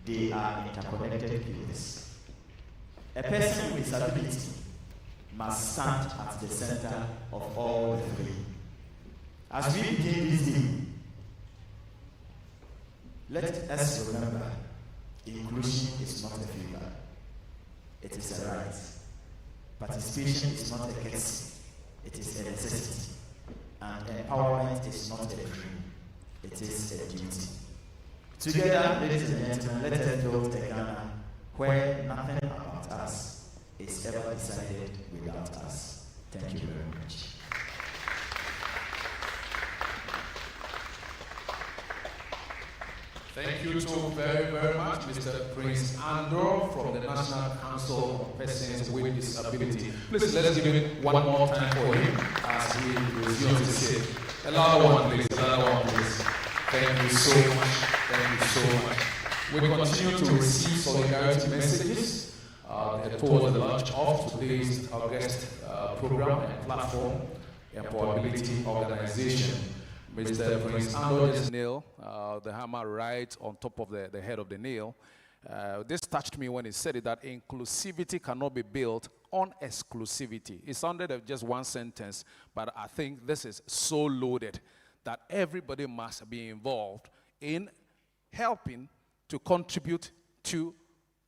They are interconnected pieces. A person with disability must stand at the center of all the three. As we begin this day, let us remember, inclusion is not a favor, it is a right. Participation is not a courtesy, it is a necessity. And empowerment is not a dream, it is a duty. Together, ladies and gentlemen, let us build a Ghana where nothing about us is ever decided without us. Thank you very much. Thank you so very, very much, Mr. Prince Andor from the National Council of Persons with Disability. Please, let's give it one more time for him as he resumes his seat. Another one, please. Another one, please. Thank you so much. Thank you so much. We continue to receive solidarity messages towards the launch of today's August program and platform, Employability Organization. Mr. Prince Andor just nailed the hammer right on top of the head of the nail. This touched me when he said it, that inclusivity cannot be built on exclusivity. It sounded like just one sentence, but I think this is so loaded that everybody must be involved in helping to contribute to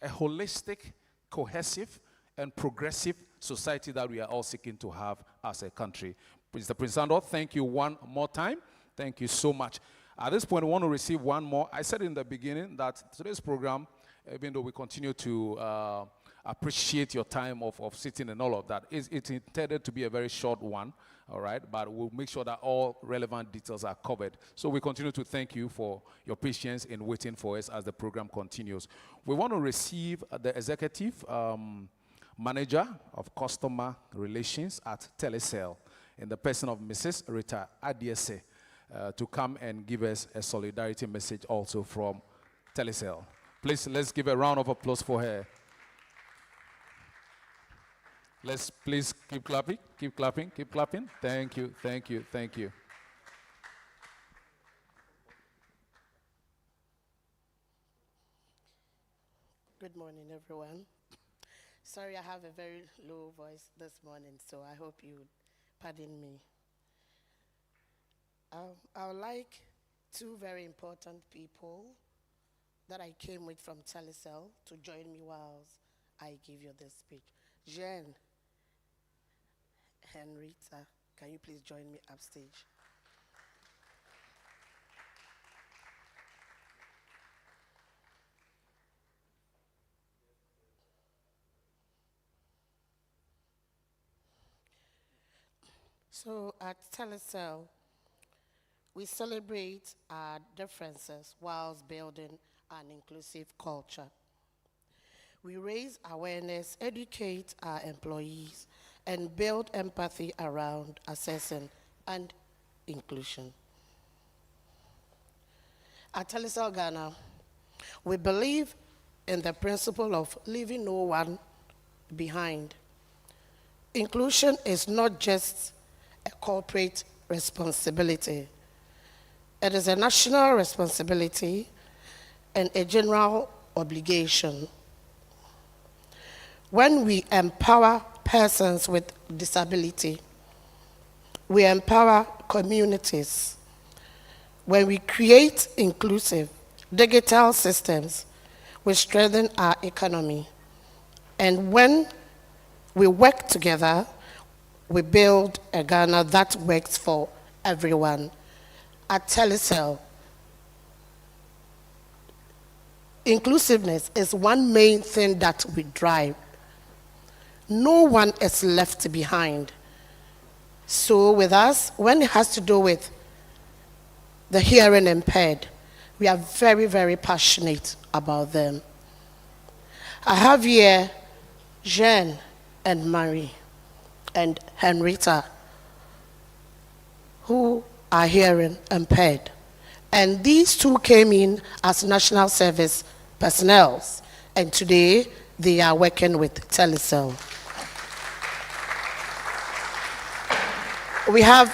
a holistic, cohesive, and progressive society that we are all seeking to have as a country. Mr. Prince Andor, thank you one more time. Thank you so much. At this point, I want to receive one more. I said in the beginning that today's program, even though we continue to appreciate your time of sitting and all of that, it's intended to be a very short one, all right? But we'll make sure that all relevant details are covered. So we continue to thank you for your patience in waiting for us as the program continues. We want to receive the executive manager of customer relations at Telecel in the person of Mrs. Rita Adiese. To come and give us a solidarity message also from Telecel. Please, let's give a round of applause for her. Let's please keep clapping, keep clapping, keep clapping. Thank you, thank you, thank you. Good morning, everyone. Sorry, I have a very low voice this morning, so I hope you pardon me. I would like two very important people that I came with from Telecel to join me whilst I give you this speech. Jean, Henrietta, can you please join me upstage? So at Telecel, we celebrate our differences whilst building an inclusive culture. We raise awareness, educate our employees, and build empathy around assessing and inclusion. At Telecel Ghana, we believe in the principle of leaving no one behind. Inclusion is not just a corporate responsibility. It is a national responsibility and a general obligation. When we empower persons with disability, we empower communities. When we create inclusive digital systems, we strengthen our economy. And when we work together, we build a Ghana that works for everyone. At Telecel, inclusiveness is one main thing that we drive. No one is left behind. So with us, when it has to do with the hearing impaired, we are very, very passionate about them. I have here Jean and Marie and Henrietta, who are hearing impaired. And these two came in as national service personnel, and today they are working with Telecel. We have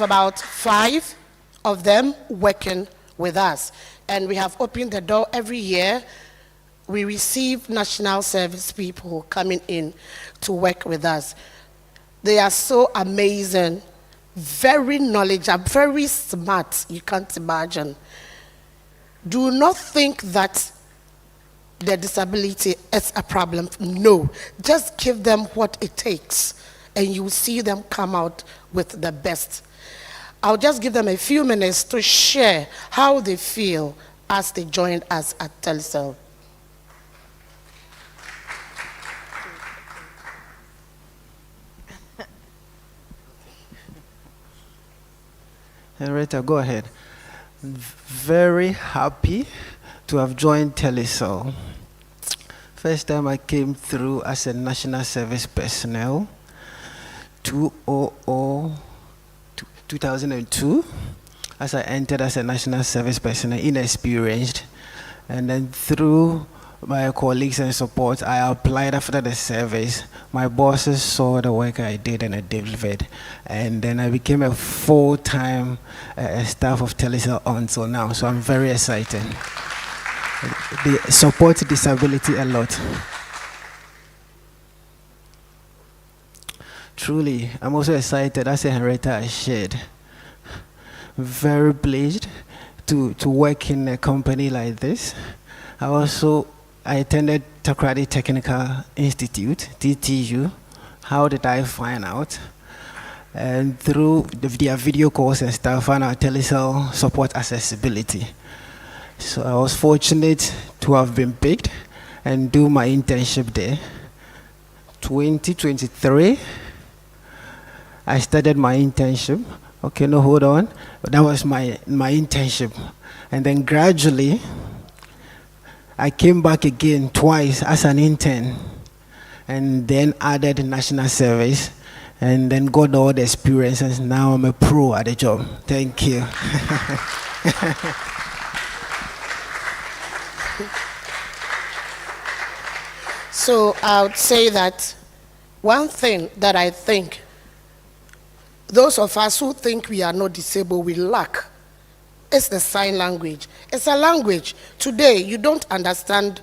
about 5 of them working with us. and we have opened the door every year. We receive national service people coming in to work with us. They are so amazing, very knowledgeable, very smart, you can't imagine. Do not think that their disability is a problem. No, just give them what it takes, and you will see them come out with the best. I'll just give them a few minutes to share how they feel as they joined us at Telecel. Henrietta, go ahead. Very happy to have joined Telecel. First time I came through as a national service personnel, 2002, as I entered as a national service personnel, inexperienced, and then through my colleagues and support, I applied after the service. My bosses saw the work I did and I delivered, and then I became a full-time staff of Telecel until now, so I'm very excited. They support disability a lot. Truly, I'm also excited, as Henrietta shared. Very pleased to work in a company like this. I attended Takrady Technical Institute, TTU. How did I find out? And through their video calls and stuff, I found out Telecel support accessibility. So I was fortunate to have been picked and do my internship there. 2023, I started my internship. Okay, no, hold on. That was my internship. And then gradually, I came back again twice as an intern, and then added national service, and then got all the experiences. Now I'm a pro at the job. Thank you. So I would say that one thing that I think those of us who think we are not disabled, we lack, is the sign language. It's a language. Today, you don't understand,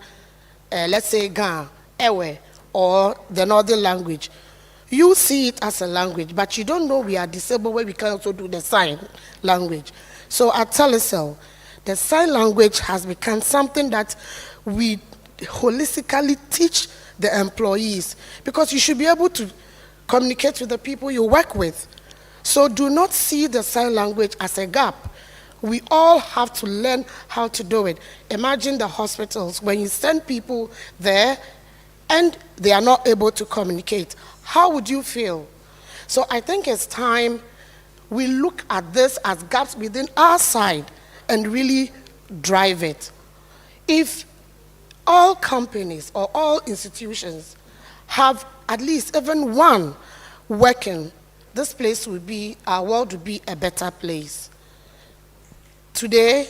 let's say, Ga, Ewe, or the northern language. You see it as a language, but you don't know we are disabled where we can also do the sign language. So at Telecel, the sign language has become something that we holistically teach the employees, because you should be able to communicate with the people you work with. So do not see the sign language as a gap. We all have to learn how to do it. Imagine the hospitals, when you send people there and they are not able to communicate, how would you feel? So I think it's time we look at this as gaps within our side and really drive it. If all companies or all institutions have at least even one working, this place will be, our world will be a better place. Today,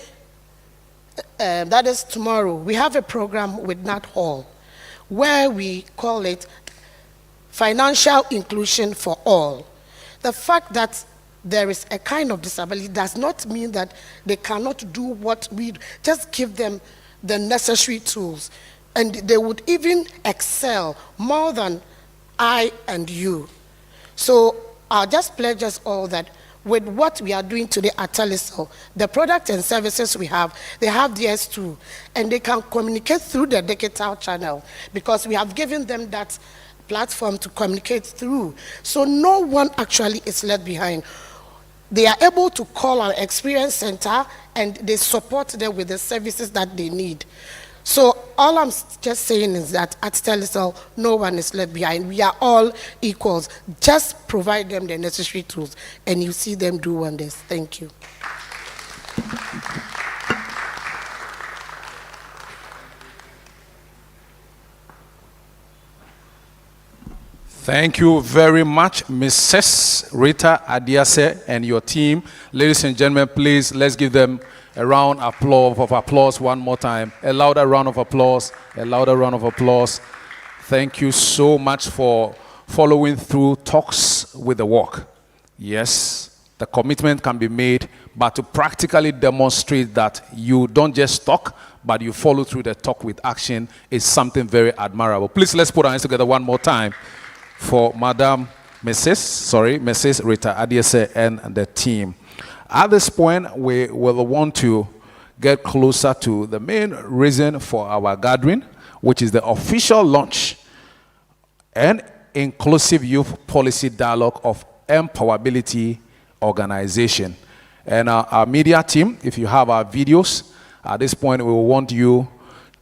that is tomorrow, we have a program with Nat Hall where we call it Financial Inclusion for All. The fact that there is a kind of disability does not mean that they cannot do what we do. Just give them the necessary tools, and they would even excel more than I and you. So I'll just pledge us all that with what we are doing today at Telecel, the products and services we have, they have theirs too, and they can communicate through the digital channel because we have given them that platform to communicate through. So no one actually is left behind. They are able to call our experience center and they support them with the services that they need. So all I'm just saying is that at Telecel, no one is left behind. We are all equals. Just provide them the necessary tools and you see them do wonders. Thank you. Thank you very much, Mrs. Rita Adiase and your team. Ladies and gentlemen, please, let's give them a round of applause one more time. A louder round of applause. A louder round of applause. Thank you so much for following through Talks with the Walk. Yes, the commitment can be made, but to practically demonstrate that you don't just talk, but you follow through the talk with action is something very admirable. Please, let's put our hands together one more time for Mrs. Rita Adiese and the team. At this point, we will want to get closer to the main reason for our gathering, which is the official launch and inclusive youth policy dialogue of Empowability Organization. And our media team, if you have our videos, at this point we will want you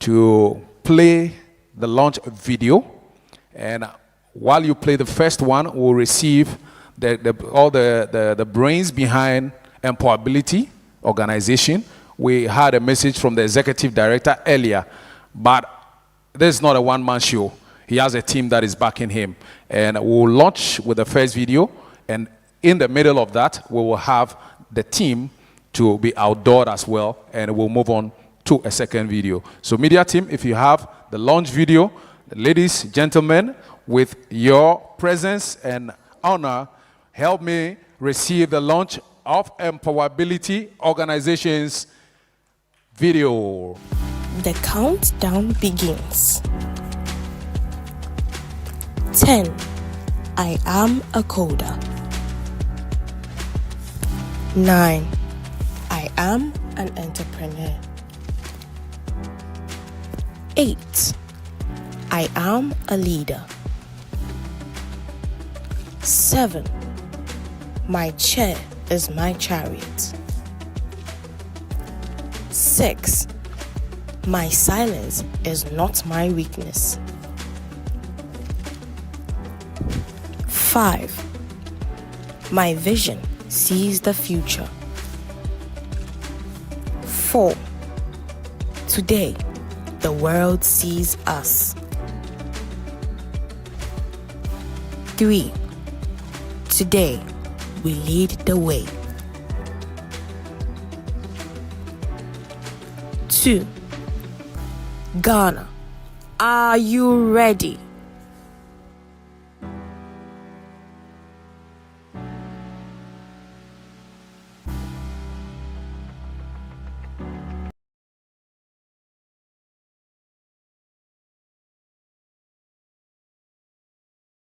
to play the launch video, and while you play the first one, we'll receive all the brains behind Empowability Organization. We had a message from the executive director earlier, but this is not a one-man show. He has a team that is backing him. And we'll launch with the first video, and in the middle of that, we will have the team to be outdoor as well, and we'll move on to a second video. So media team, if you have the launch video, ladies, gentlemen, with your presence and honor, help me receive the launch of Empowability Organization's video. The countdown begins. 10. I am a coder. 9. I am an entrepreneur. 8. I am a leader. 7. My chair is my chariot. 6. My silence is not my weakness. 5. My vision sees the future. 4. Today, the world sees us. 3. Today, we lead the way. 2. Ghana, are you ready?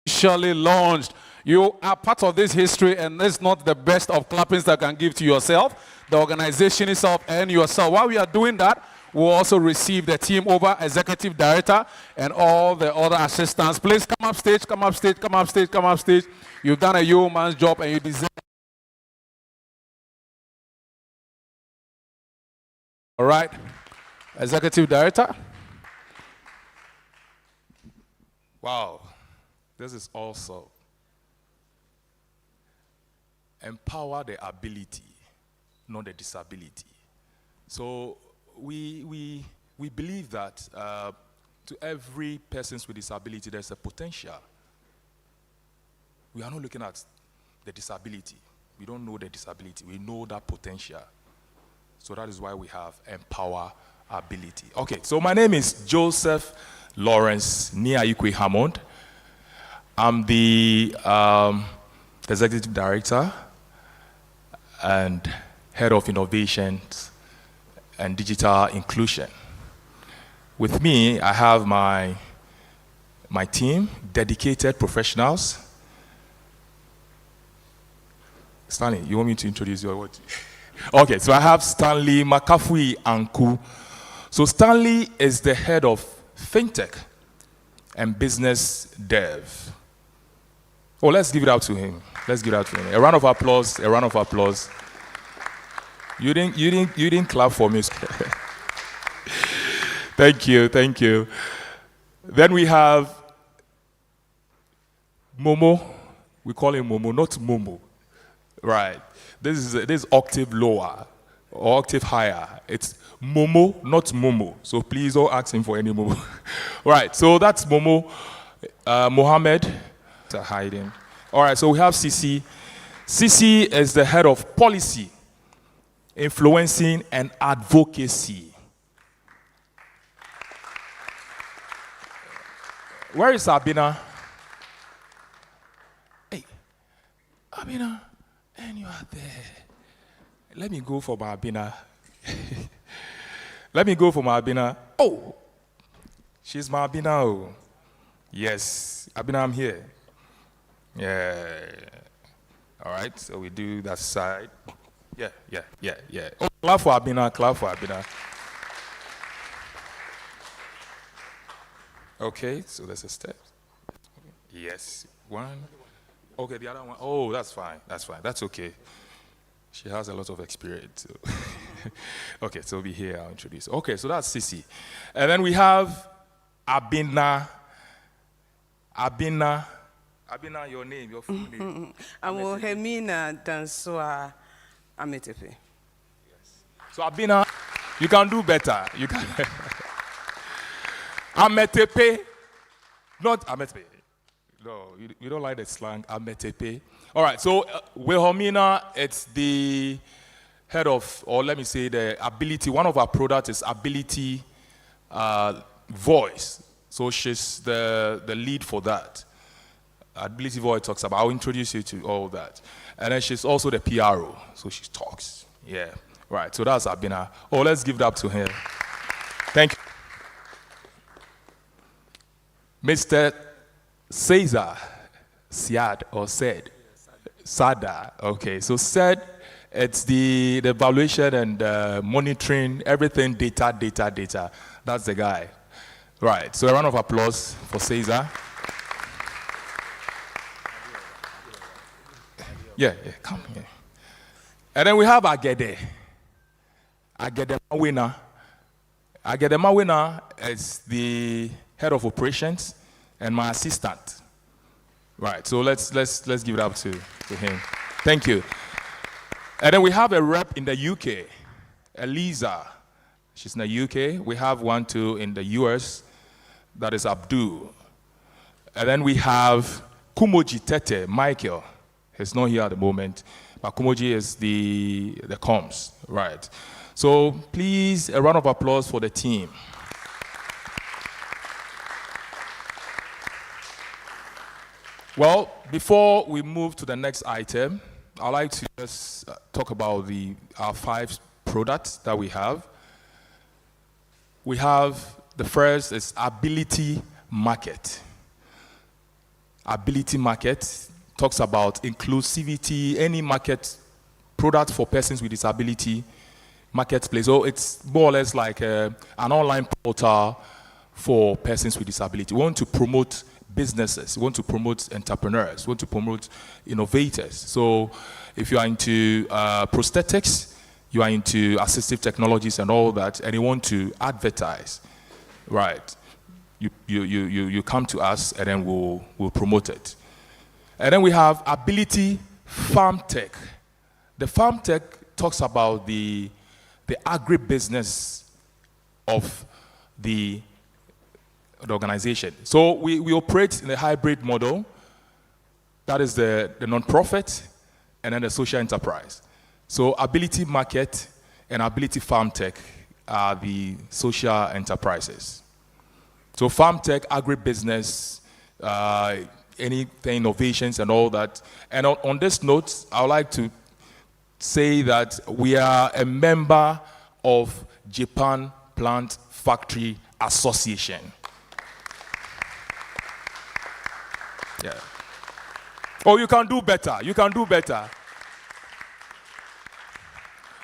Officially launched. You are part of this history, and it's not the best of clappings that can give to yourself, the organization itself, and yourself. While we are doing that, we'll also receive the team over, executive director, and all the other assistants. Please come up stage, come up stage, come up stage, come up stage. You've done a yeoman's job, and you deserve. All right, executive director. Wow, this is also empower the ability, not the disability. So we believe that to every person with disability, there's a potential. We are not looking at the disability. We don't know the disability. We know that potential. So that is why we have empower ability. Okay, so my name is Joseph Lawrence Niayikwe Hammond. I'm the executive director and head of innovations and digital inclusion. With me, I have my team, dedicated professionals. Stanley, you want me to introduce you or what? Okay, so I have Stanley Makafui Anku. So Stanley is the head of fintech and business dev. Oh, let's give it out to him. Let's give it out to him. A round of applause. A round of applause. You didn't clap for me. Thank you, thank you. Then we have Momo. We call him Momo, not Momo. Right. This is octave lower or octave higher. It's Momo, not Momo. So please don't ask him for any Momo. Right. So that's Momo. Mohammed. Hiding. All right. So we have Sisi. Sisi is the head of policy, influencing, and advocacy. Where is Abina? Hey, Abina. And you are there. Let me go for my Abina. Let me go for my Abina. Oh, she's my Abina. Oh. Yes, Abina, I'm here. Yeah. All right, so we do that side. Yeah. Oh, clap for Abina, clap for Abina. Okay, so there's a step. Yes, one. Okay, the other one. Oh, that's fine. That's okay. She has a lot of experience. So. Okay, so be here. I'll introduce. Okay, so that's Sisi. And then we have Abina. Abina, your name, your full name. I'm Hemina Dansua Ametepe. Yes. So Abina, you can do better. You can. Ametepe, not Ametepe. No, you don't like the slang, Ametepe. All right, so Wehomina, it's the head of, or let me say the ability, one of our products is ability voice. So she's the lead for that. Ability voice talks about, I'll introduce you to all that. And then she's also the PRO, so she talks. Yeah, right, so that's Abina. Oh, let's give that to her. Thank you. Mr. Caesar, Siad, or said, Sada, okay, so said, it's the evaluation and monitoring, everything data. That's the guy. Right, so a round of applause for Caesar. Yeah, come here. And then we have Agede. Agede Mawina. Agede Mawina is the head of operations and my assistant. Right, so let's give it up to him. Thank you. And then we have a rep in the UK, Eliza. She's in the UK. We have one too in the US. That is Abdul. And then we have Kumoji Tete, Michael. He's not here at the moment, but Kumoji is the comms, right? So please, a round of applause for the team. Well, before we move to the next item, I'd like to just talk about our 5 products that we have. We have, the first is Ability Market. Ability Market talks about inclusivity, any market product for persons with disability, marketplace. So it's more or less like an online portal for persons with disability. We want to promote businesses, we want to promote entrepreneurs, we want to promote innovators. So if you are into prosthetics, you are into assistive technologies and all that, and you want to advertise, right? You come to us, and then we'll promote it. And then we have Ability Farm Tech. The Farm Tech talks about the agribusiness of the organization. So we operate in a hybrid model. That is the non-profit and then the social enterprise. So Ability Market and Ability Farm Tech are the social enterprises. So Farm Tech, agribusiness, anything, innovations and all that. And on this note, I would like to say that we are a member of Japan Plant Factory Association. Yeah. Oh, you can do better. You can do better.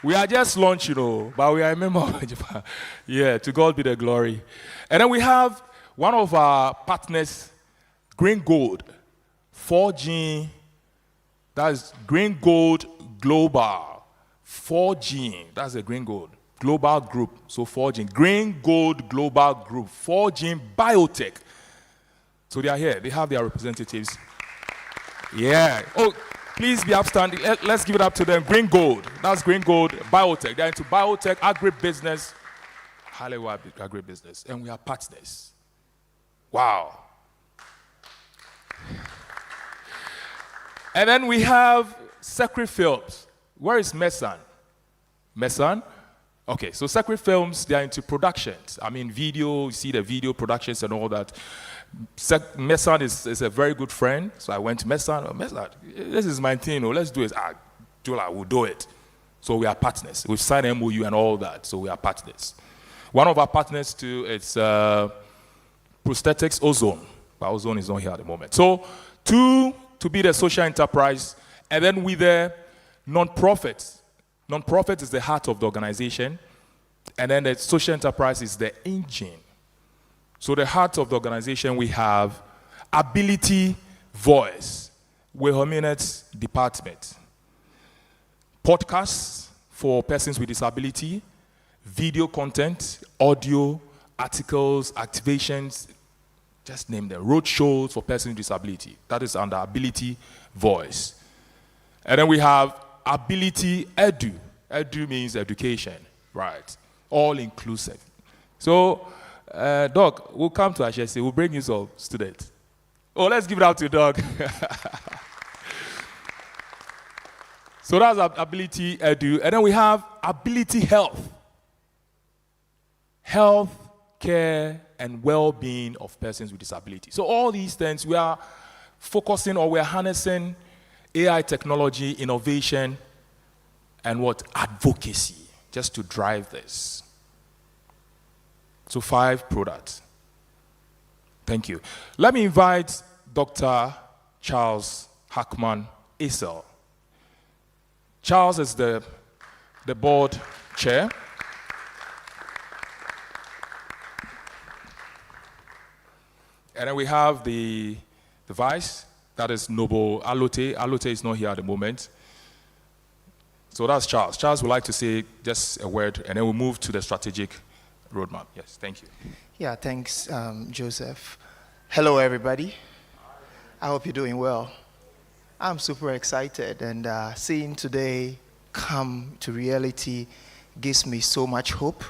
We are just launched, but we are a member of Japan. Yeah, to God be the glory. And then we have one of our partners, Green Gold, 4G, that's Green Gold Global, 4G, that's the Green Gold Global Group, so 4G, Green Gold Global Group, 4G Biotech. So they are here, they have their representatives. Yeah. Oh, please be upstanding. Let's give it up to them. Green Gold. That's Green Gold Biotech. They're into biotech, agribusiness, highly agribusiness. And we are partners. Wow. And then we have Secret Films. Where is Mesan? Mesan? Okay, so Secret Films, they're into productions. I mean, video, you see the video productions and all that. Mesan is a very good friend, so I went to Mesan. Oh, Mesan, this is my thing, let's do it. we'll do it. So we are partners. We've signed MOU and all that, so we are partners. One of our partners too is prosthetics Ozone, but Ozone is not here at the moment. So two, to be the social enterprise, and then with the non-profit. Non-profit is the heart of the organization, and then the social enterprise is the engine. So the heart of the organization, we have Ability Voice, Wilhelmina's department. Podcasts for persons with disability, video content, audio, articles, activations, just name them. Road shows for persons with disability. That is under Ability Voice. And then we have Ability Edu. Edu means education, right? All inclusive. So, Doc, we'll come to HSC. We'll bring you some students. Oh, let's give it out to Doc. So that's Ability Edu. And then we have Ability Health. Health, care, and well-being of persons with disability. So all these things, we are focusing or we're harnessing AI technology, innovation, and what? Advocacy, just to drive this. So 5 products. Thank you. Let me invite Dr. Charles Hackman Isel. Charles is the board chair. And then we have the vice, that is Noble Alote. Alote is not here at the moment. So that's Charles. Charles would like to say just a word, and then we'll move to the strategic roadmap. Yes, thank you. Yeah, thanks, Joseph. Hello, everybody. I hope you're doing well. I'm super excited, and seeing today come to reality gives me so much hope.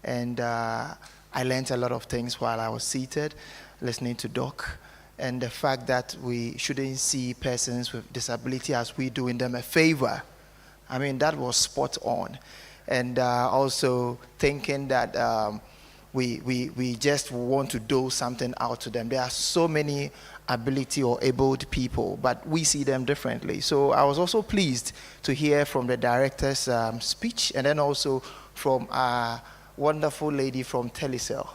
And I learned a lot of things while I was seated, listening to Doc, and the fact that we shouldn't see persons with disability as we doing them a favor. I mean, that was spot on. And also thinking that we just want to do something out to them. There are so many ability or abled people, but we see them differently. So I was also pleased to hear from the director's speech, and then also from a wonderful lady from Telecel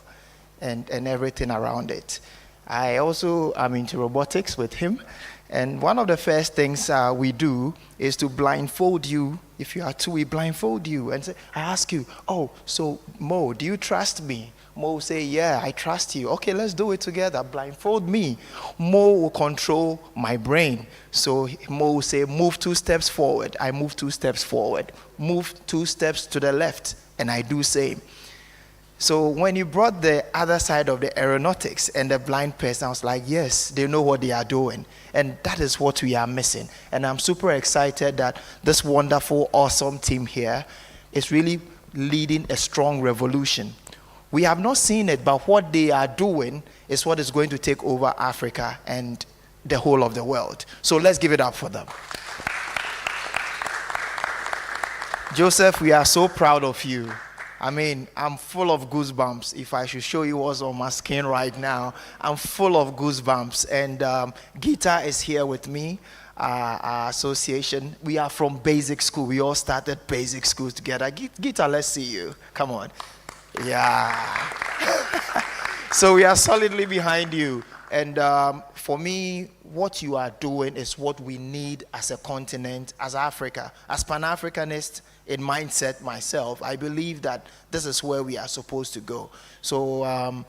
and everything around it. I also am into robotics with him, and one of the first things we do is to blindfold you. If you are two, we blindfold you and say, I ask you, oh, so Mo, do you trust me? Mo will say, yeah, I trust you. Okay, let's do it together. Blindfold me. Mo will control my brain. So Mo will say, move 2 steps forward. I move 2 steps forward. Move 2 steps to the left, and I do same. So when you brought the other side of the aeronautics and the blind person, I was like, yes, they know what they are doing. And that is what we are missing. And I'm super excited that this wonderful, awesome team here is really leading a strong revolution. We have not seen it, but what they are doing is what is going to take over Africa and the whole of the world. So let's give it up for them. Joseph, we are so proud of you. I mean, I'm full of goosebumps. If I should show you what's on my skin right now, I'm full of goosebumps. And Gita is here with me, our association. We are from basic school. We all started basic school together. Gita, let's see you. Come on. Yeah. So we are solidly behind you. And for me, what you are doing is what we need as a continent, as Africa. As Pan-Africanist in mindset myself, I believe that this is where we are supposed to go. So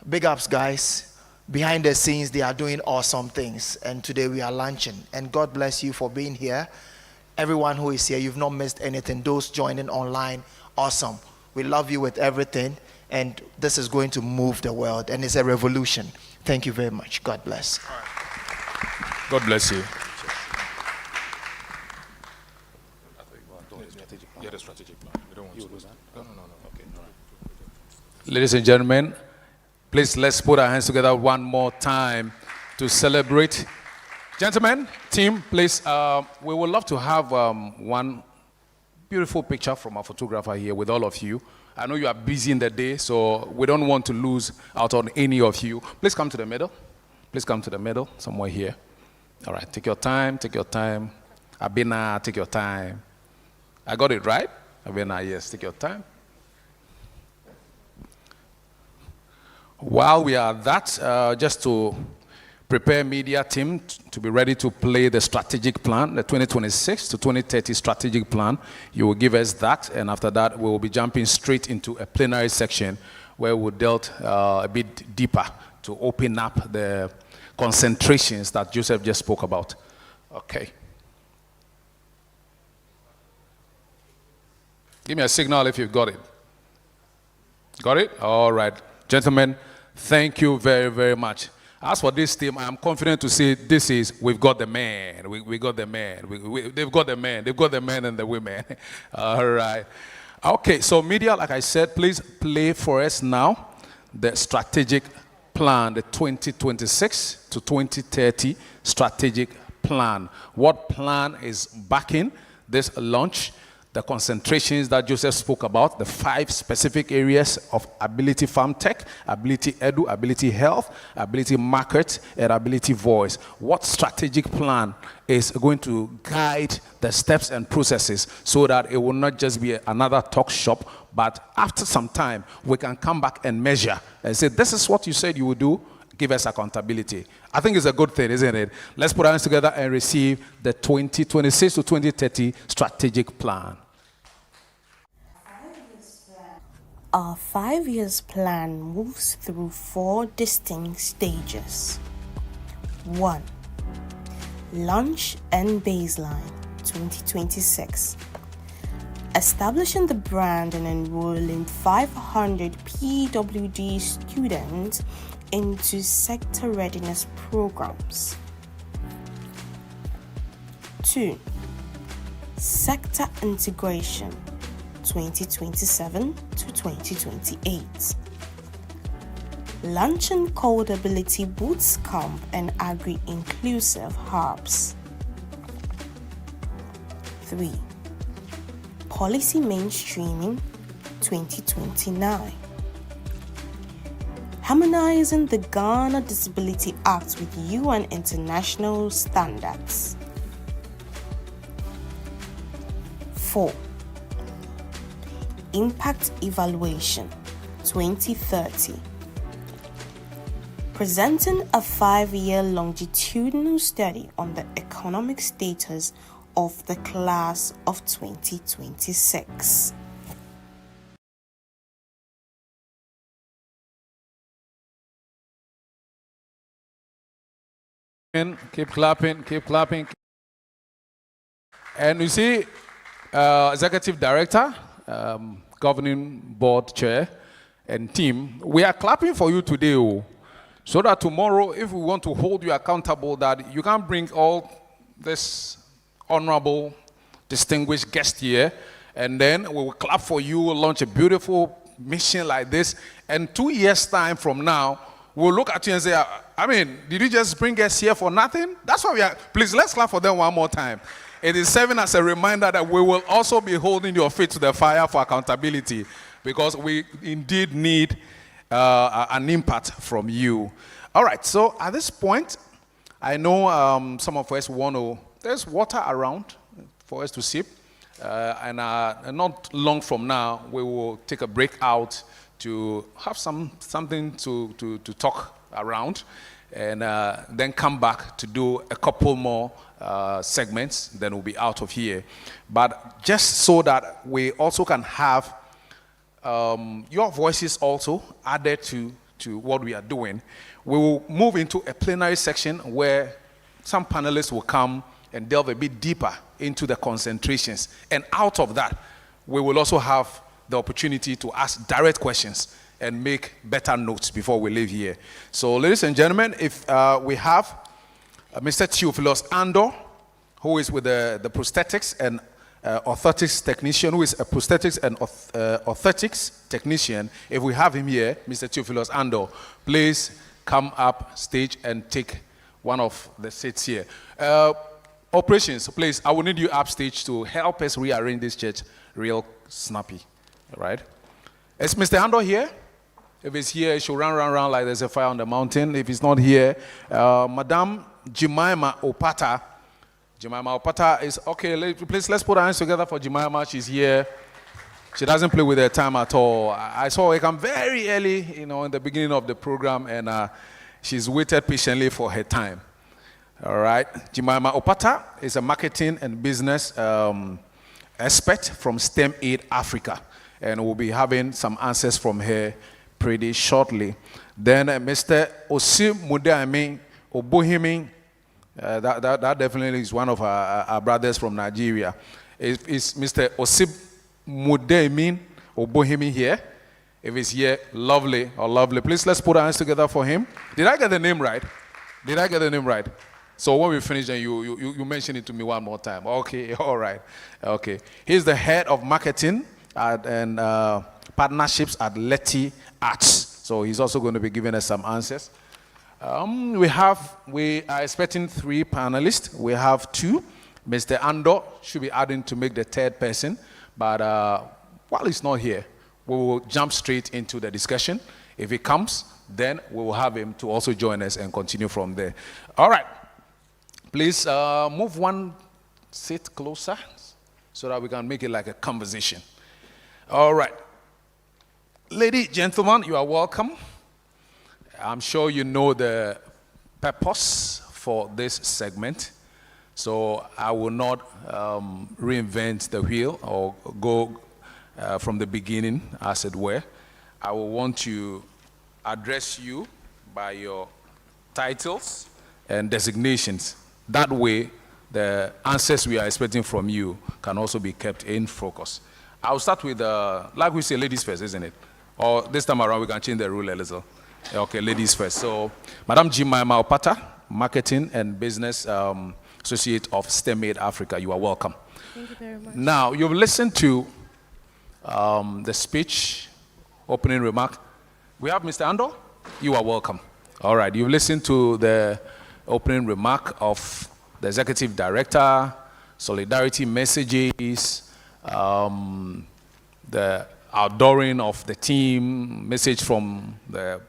big ups, guys. Behind the scenes, they are doing awesome things. And today we are launching. And God bless you for being here. Everyone who is here, you've not missed anything. Those joining online, awesome. We love you with everything. And this is going to move the world. And it's a revolution. Thank you very much. God bless. God bless you. The strategic plan. We don't want to lose that. No. Okay. All right. Ladies and gentlemen, please let's put our hands together one more time to celebrate. Gentlemen, team, please, we would love to have one beautiful picture from our photographer here with all of you. I know you are busy in the day, so we don't want to lose out on any of you. Please come to the middle. Please come to the middle, somewhere here. All right, take your time, take your time. Abena, take your time. I got it right? Abena, yes, take your time. While we are at that, just to prepare media team to be ready to play the strategic plan, the 2026 to 2030 strategic plan. You will give us that, and after that, we will be jumping straight into a plenary section where we'll delve a bit deeper to open up the concentrations that Joseph just spoke about. Okay. Give me a signal if you've got it. Got it? All right. Gentlemen, thank you very, very much. As for this team, I'm confident to say this is, we've got the man. We got the man. They've got the man. They've got the men and the women. All right. Okay, so media, like I said, please play for us now the strategic plan, the 2026 to 2030 strategic plan. What plan is backing this launch? The concentrations that Joseph spoke about, the 5 specific areas of ability farm tech, ability edu, ability health, ability market, and ability voice. What strategic plan is going to guide the steps and processes so that it will not just be another talk shop, but after some time, we can come back and measure and say, this is what you said you would do. Give us accountability. I think it's a good thing, isn't it? Let's put our hands together and receive the 2026 to 2030 strategic plan. Our 5 years plan moves through 4 distinct stages. 1. Launch and baseline 2026. Establishing the brand and enrolling 500 PWD students into sector readiness programs. 2. Sector integration 2027 to 2028. Launching codability bootcamp and agri-inclusive hubs. 3. Policy mainstreaming 2029. Harmonizing the Ghana Disability Act with UN international standards. 4. Impact Evaluation 2030. Presenting a 5-year longitudinal study on the economic status of the class of 2026. Keep clapping, keep clapping. And you see, Executive Director, Governing Board Chair, and team, we are clapping for you today, so that tomorrow, if we want to hold you accountable, that you can bring all this honorable, distinguished guest here, and then we will clap for you, launch a beautiful mission like this, and 2 years' time from now, we'll look at you and say, I mean, did you just bring us here for nothing? That's why we are. Please, let's clap for them one more time. It is serving as a reminder that we will also be holding your feet to the fire for accountability, because we indeed need an impact from you. All right, so at this point, I know some of us want to, there's water around for us to sip, and not long from now, we will take a break out to have something to talk around, and then come back to do a couple more segments, then we'll be out of here. But just so that we also can have your voices also added to what we are doing, we will move into a plenary section where some panelists will come and delve a bit deeper into the concentrations. And out of that, we will also have the opportunity to ask direct questions and make better notes before we leave here. So, ladies and gentlemen, if we have Mr. Theophilus Andor, who is with the prosthetics and orthotics technician, who is a prosthetics and orthotics technician. If we have him here, Mr. Theophilus Andor, please come up stage and take one of the seats here. Operations, please, I will need you upstage to help us rearrange this church real snappy. All right? Is Mr. Andor here? If he's here, he should run like there's a fire on the mountain. If he's not here, Madam Jemima Opata Jemima Opata is okay. Please, let's put our hands together for Jemima. She's here. She doesn't play with her time at all. I saw her come very early, in the beginning of the program, and she's waited patiently for her time. All right. Jemima Opata is a marketing and business expert from STEM Aid Africa, and we'll be having some answers from her pretty shortly. Then Mr. Osib Mudeami Obohimi, that definitely is one of our brothers from Nigeria. Is Mr. Osib Mudeami Obohimi here? If he's here, lovely. Please, let's put our hands together for him. Did I get the name right? So when we finish, then you mention it to me one more time. Okay, all right. Okay. He's the head of marketing and partnerships at Letty Arts. So he's also going to be giving us some answers. We are expecting 3 panelists. We have 2. Mr. Andor should be adding to make the 3rd person. But while he's not here, we will jump straight into the discussion. If he comes, then we will have him to also join us and continue from there. All right. Please move one seat closer so that we can make it like a conversation. All right. Ladies, gentlemen, you are welcome. I'm sure you know the purpose for this segment, so I will not reinvent the wheel or go from the beginning, as it were. I will want to address you by your titles and designations. That way, the answers we are expecting from you can also be kept in focus. I'll start with, like we say, ladies first, isn't it? Or this time around, we can change the rule a little. Okay, ladies first. So, Madam Jemima Opata, Marketing and Business Associate of STEM Aid Africa, you are welcome. Thank you very much. Now, you've listened to the speech, opening remark. We have Mr. Andor. You are welcome. All right, you've listened to the opening remark of the Executive Director, solidarity messages, the outdooring of the team, message from the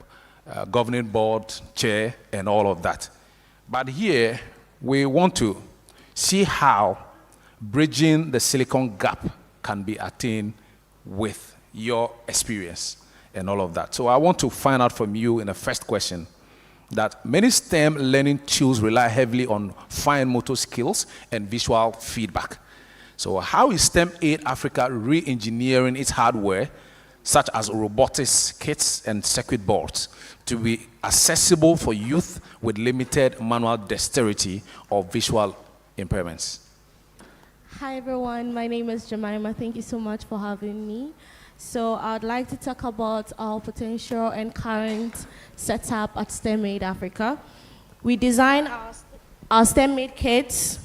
governing board chair, and all of that. But here, we want to see how bridging the silicon gap can be attained with your experience and all of that. So I want to find out from you in the first question that many STEM learning tools rely heavily on fine motor skills and visual feedback. So how is STEM Aid Africa re-engineering its hardware, such as robotics kits and circuit boards, to be accessible for youth with limited manual dexterity or visual impairments? Hi everyone, my name is Jemima. Thank you so much for having me. So I'd like to talk about our potential and current setup at STEM Aid Africa. We design our STEM Aid kits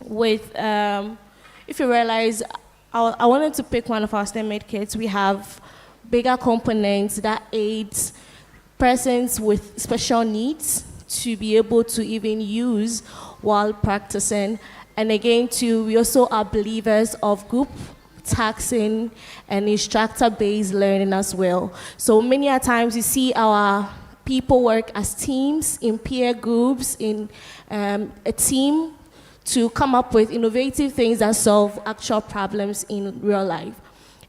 with, if you realize, I wanted to pick one of our STEM Aid kits. We have bigger components that aid persons with special needs to be able to even use while practicing. And again, we also are believers of group taxing and instructor-based learning as well. So many a times you see our people work as teams, in peer groups, in a team to come up with innovative things that solve actual problems in real life.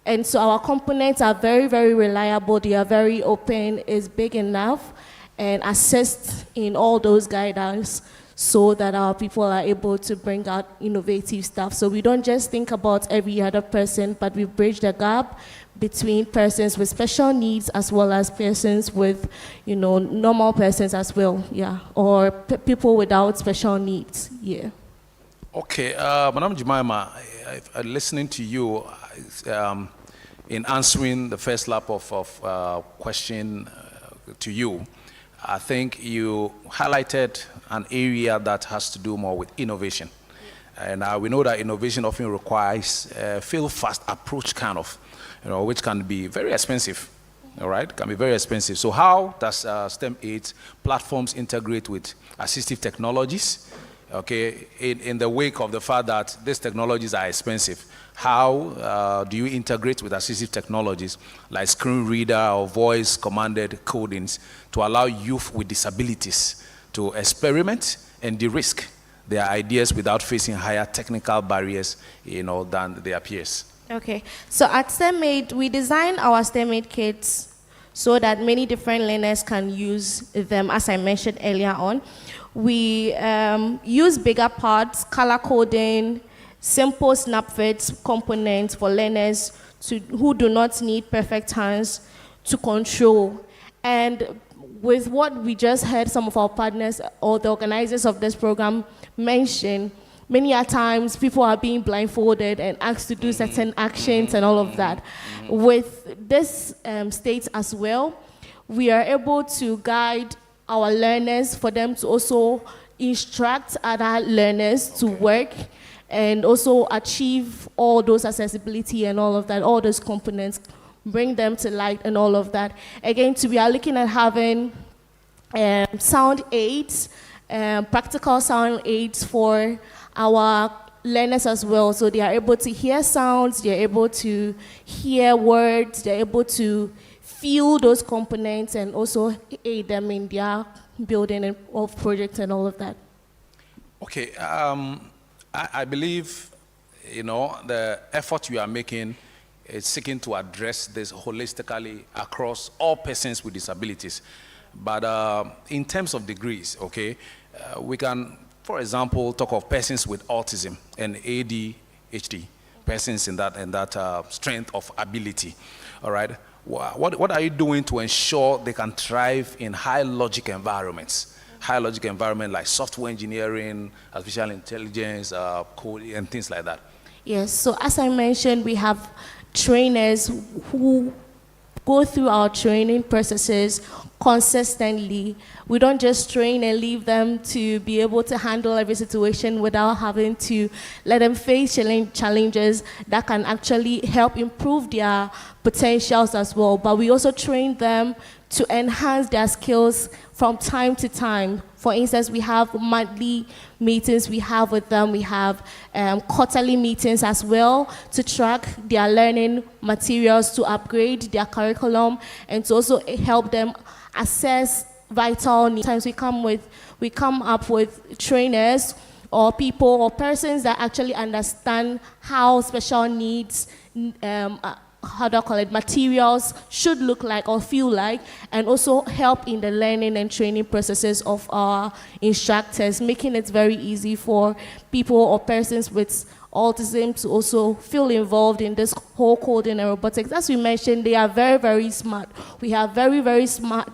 And so our components are very, very reliable. They are very open, is big enough, and assist in all those guidance so that our people are able to bring out innovative stuff. So we don't just think about every other person, but we bridge the gap between persons with special needs as well as persons with, normal persons as well, or people without special needs, Okay, Madam Jemima, listening to you in answering the first lap of question to you, I think you highlighted an area that has to do more with innovation. And we know that innovation often requires a feel-fast approach kind of, which can be very expensive, all right? Can be very expensive. So how does STEM Aid platforms integrate with assistive technologies? Okay, in the wake of the fact that these technologies are expensive, how do you integrate with assistive technologies like screen reader or voice commanded codings to allow youth with disabilities to experiment and de-risk their ideas without facing higher technical barriers, than their peers. Okay, so at STEMaid, we design our STEMaid kits so that many different learners can use them, as I mentioned earlier on. We use bigger parts, color coding, simple snap fits components for learners who do not need perfect hands to control. And with what we just heard some of our partners or the organizers of this program mention, many a times people are being blindfolded and asked to do certain actions and all of that. With this state as well, we are able to guide our learners for them to also instruct other learners to work and also achieve all those accessibility and all of that, all those components, bring them to light and all of that. Again, we are looking at having sound aids, practical sound aids for our learners as well. So they are able to hear sounds, they're able to hear words, they're able to feel those components and also aid them in their building of projects and all of that. Okay, I believe, the effort you are making is seeking to address this holistically across all persons with disabilities. But in terms of degrees, okay, we can, for example, talk of persons with autism and ADHD, persons in that strength of ability, all right? What are you doing to ensure they can thrive in high logic environments? High logic environment like software engineering, artificial intelligence, coding, and things like that. Yes, so as I mentioned, we have trainers who go through our training processes consistently. We don't just train and leave them to be able to handle every situation without having to let them face challenges that can actually help improve their potentials as well. But we also train them to enhance their skills from time to time. For instance, we have monthly meetings we have with them. We have quarterly meetings as well to track their learning materials, to upgrade their curriculum, and to also help them assess vital needs. Sometimes we come up with trainers or people or persons that actually understand how special needs materials should look like or feel like, and also help in the learning and training processes of our instructors, making it very easy for people or persons with autism to also feel involved in this whole coding and robotics. As we mentioned, they are very, very smart. We have very, very smart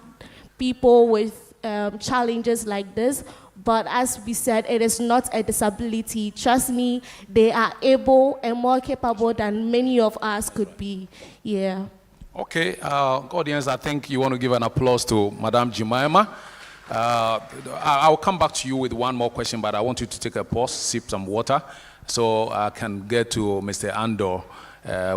people with challenges like this. But as we said, it is not a disability. Trust me, they are able and more capable than many of us could be. Yeah. Okay, audience, I think you want to give an applause to Madame Jemima. I'll come back to you with one more question, but I want you to take a pause, sip some water, so I can get to Mr. Andor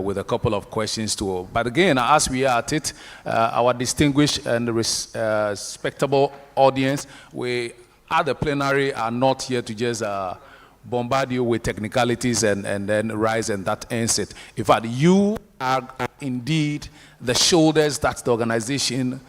with a couple of questions too. But again, as we are at it, our distinguished and respectable audience, we at the plenary are not here to just bombard you with technicalities and then rise and that ends it. In fact, you are indeed the shoulders that the organization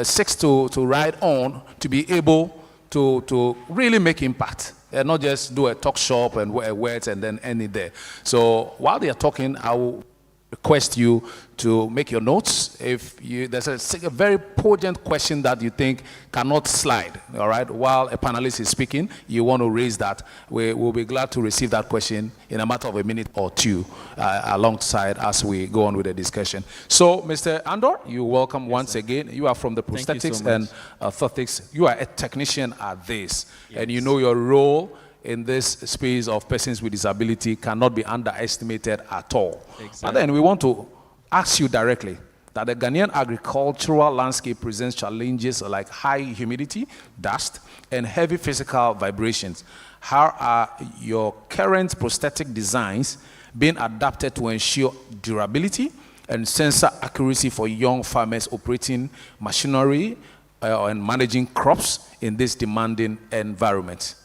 seeks to ride on to be able to really make impact and not just do a talk shop and words and then end it there. So while they are talking, I will request you to make your notes. If there's a very poignant question that you think cannot slide, all right, while a panelist is speaking, you want to raise that, we will be glad to receive that question in a matter of a minute or two alongside as we go on with the discussion. So, Mr. Andor, you're welcome once again. You are from the prosthetics and orthotics. You are a technician at this, and you know your role in this space of persons with disability cannot be underestimated at all. Exactly. And then we want to ask you directly that the Ghanaian agricultural landscape presents challenges like high humidity, dust, and heavy physical vibrations. How are your current prosthetic designs being adapted to ensure durability and sensor accuracy for young farmers operating machinery and managing crops in this demanding environment?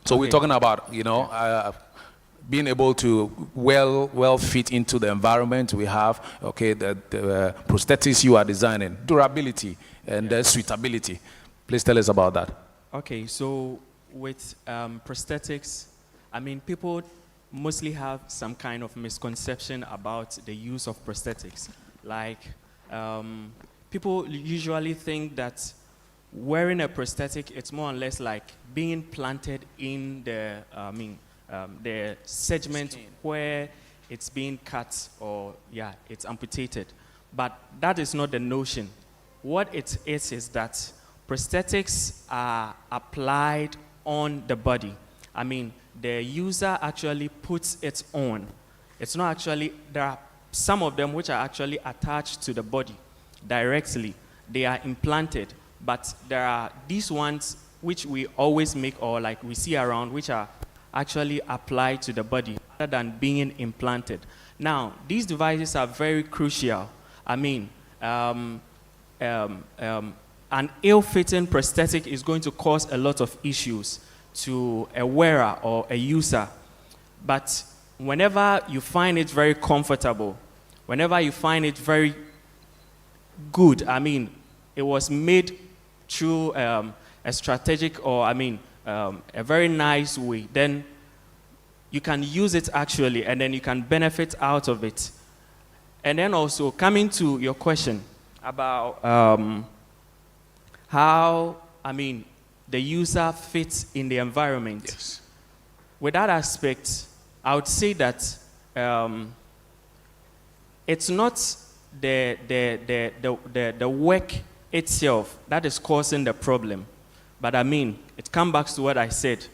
So we're talking about, being able to well fit into the environment we have. Okay, the prosthetics you are designing, durability and suitability. Please tell us about that. Okay, so with prosthetics, I mean, people mostly have some kind of misconception about the use of prosthetics. Like, people usually think that wearing a prosthetic, it's more or less like being planted in the, the segment where it's being cut or, yeah, it's amputated. But that is not the notion. What it is that prosthetics are applied on the body. I mean, the user actually puts it on. It's not actually, there are some of them which are actually attached to the body directly. They are implanted, but there are these ones which we always make or like we see around, which are actually applied to the body rather than being implanted. Now, these devices are very crucial. I mean, an ill-fitting prosthetic is going to cause a lot of issues to a wearer or a user. But whenever you find it very comfortable, whenever you find it very good, I mean, it was made through a strategic or, a very nice way, then you can use it actually, and then you can benefit out of it. And then also, coming to your question about how, the user fits in the environment. Yes. With that aspect, I would say that it's not the work itself that is causing the problem. But it comes back to what I said,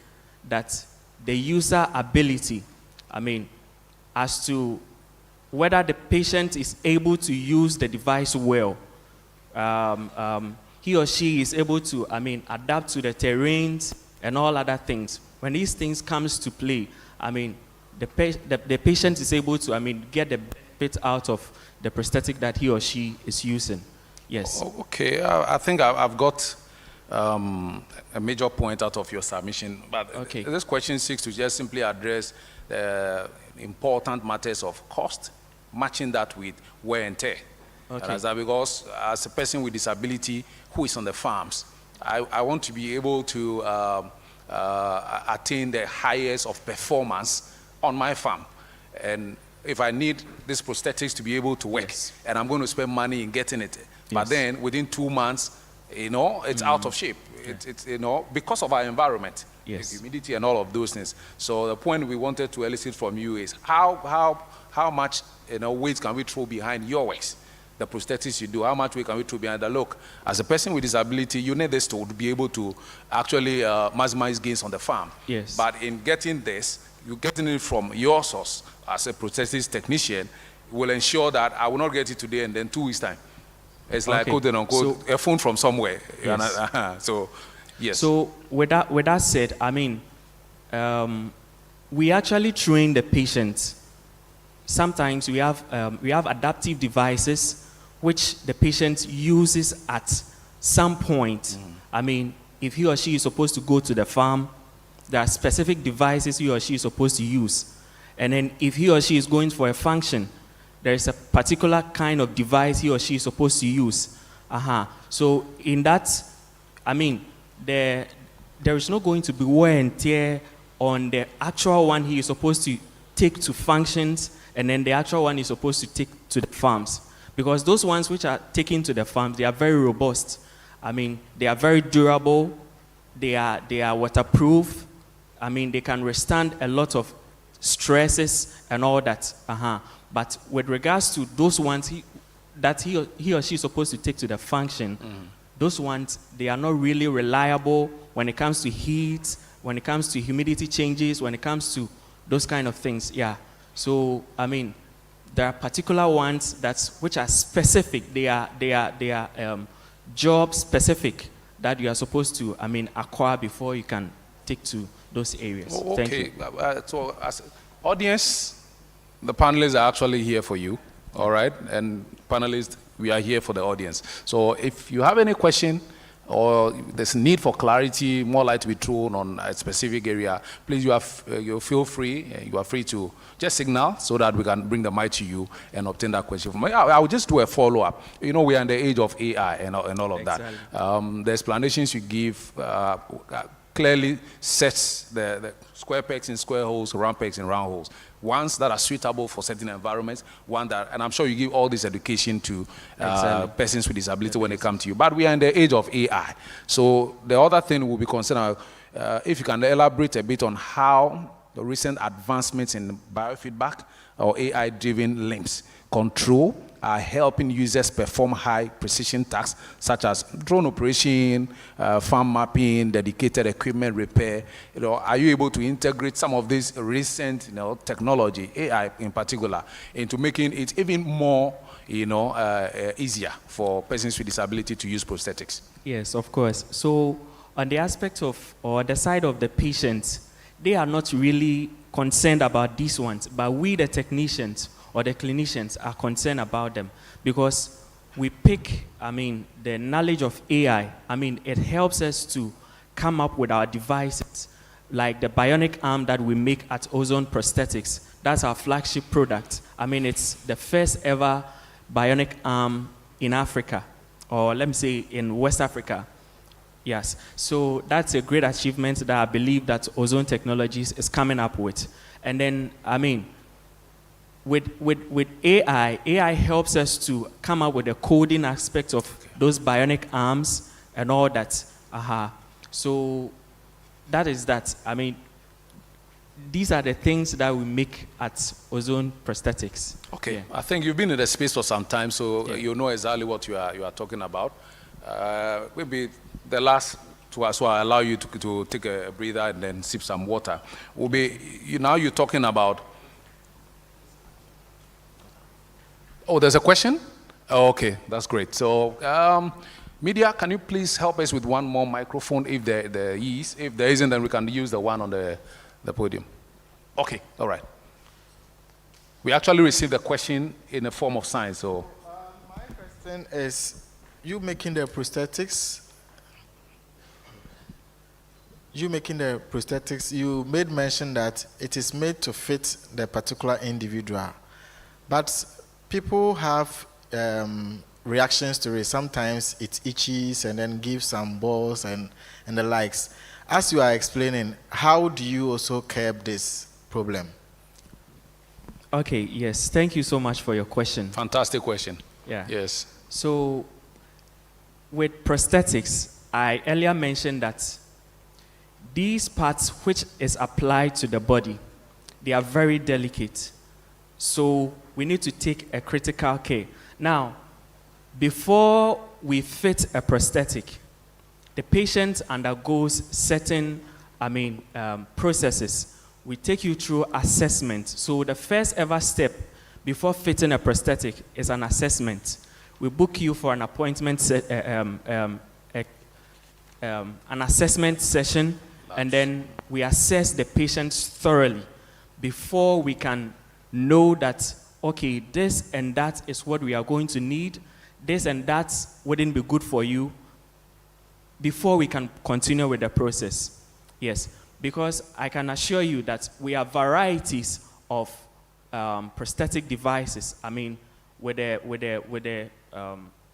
that the user ability, as to whether the patient is able to use the device well, he or she is able to, adapt to the terrains and all other things. When these things comes to play, the patient is able to, get the benefit out of the prosthetic that he or she is using. Yes. Okay, I think I've got a major point out of your submission, but okay. This question seeks to just simply address the important matters of cost, matching that with wear and tear. Okay. And because as a person with disability who is on the farms, I want to be able to attain the highest of performance on my farm. And if I need these prosthetics to be able to work, yes, and I'm going to spend money in getting it, yes, but then within 2 months, it's out of shape. Yeah. It's because of our environment, yes, the humidity and all of those things. So the point we wanted to elicit from you is how much weight can we throw behind your works, the prosthetics you do? How much weight can we throw behind the look? As a person with disability, you need this to be able to actually maximize gains on the farm. Yes. But in getting this, you're getting it from your source as a prosthetics technician, will ensure that I will not get it today and then 2 weeks time. It's like quote and unquote a phone from somewhere. Yes. So, yes. So with that said, we actually train the patients. Sometimes we have adaptive devices which the patient uses at some point. If he or she is supposed to go to the farm, there are specific devices he or she is supposed to use. And then if he or she is going for a function, there is a particular kind of device he or she is supposed to use. So in that, there is not going to be wear and tear on the actual one he is supposed to take to functions, and then the actual one is supposed to take to the farms. Because those ones which are taken to the farms, they are very robust. They are very durable. They are waterproof. They can withstand a lot of stresses and all that. But with regards to those ones that he or she is supposed to take to the function, those ones, they are not really reliable when it comes to heat, when it comes to humidity changes, when it comes to those kind of things. Yeah. So, there are particular ones which are specific. They are job specific that you are supposed to, acquire before you can take to those areas. Okay. Thank you. So as audience, the panelists are actually here for you, all right? And panelists, we are here for the audience. So if you have any question or there's need for clarity, more light to be thrown on a specific area, please, you feel free. You are free to just signal so that we can bring the mic to you and obtain that question from you. I will just do a follow-up. We are in the age of AI and all of exactly. that. The explanations you give clearly sets the square pegs in square holes, round pegs in round holes. Ones that are suitable for certain environments, and I'm sure you give all this education to persons with disability when they come to you. But we are in the age of AI. So the other thing we'll be concerned about, if you can elaborate a bit on how the recent advancements in biofeedback or AI-driven limbs control are helping users perform high precision tasks such as drone operation, farm mapping, dedicated equipment repair. Are you able to integrate some of this recent technology, AI in particular, into making it even more easier for persons with disability to use prosthetics? Yes, of course. So on the aspect of, or the side of the patients, they are not really concerned about these ones, but we, the technicians or the clinicians, are concerned about them because we pick, the knowledge of AI. It helps us to come up with our devices, like the bionic arm that we make at Ozone Prosthetics. That's our flagship product. It's the first ever bionic arm in Africa, or let me say in West Africa. Yes, so that's a great achievement that I believe that Ozone Technologies is coming up with. And then, with AI helps us to come up with the coding aspect of those bionic arms and all that. So that is that. These are the things that we make at Ozone Prosthetics. Okay, yeah. I think you've been in the space for some time, so you know exactly what you are talking about. Maybe the last two, so I allow you to take a breather and then sip some water. Will be now you're talking about. Oh, there's a question? Oh, okay, that's great. So, media, can you please help us with one more microphone if there is? If there isn't, then we can use the one on the podium. Okay, all right. We actually received a question in the form of sign, so. My question is, you making the prosthetics, you made mention that it is made to fit the particular individual. But people have reactions to it. Sometimes it itches and then gives some balls and the likes. As you are explaining, how do you also curb this problem? Okay, yes. Thank you so much for your question. Fantastic question. Yeah. Yes. So, with prosthetics, I earlier mentioned that these parts which is applied to the body, they are very delicate. So we need to take a critical care. Now, before we fit a prosthetic, the patient undergoes certain, processes. We take you through assessment. So the first ever step before fitting a prosthetic is an assessment. We book you for an appointment, an assessment session, and then we assess the patient thoroughly before we can know that, okay, this and that is what we are going to need, this and that wouldn't be good for you, before we can continue with the process. Yes, because I can assure you that we have varieties of prosthetic devices. With the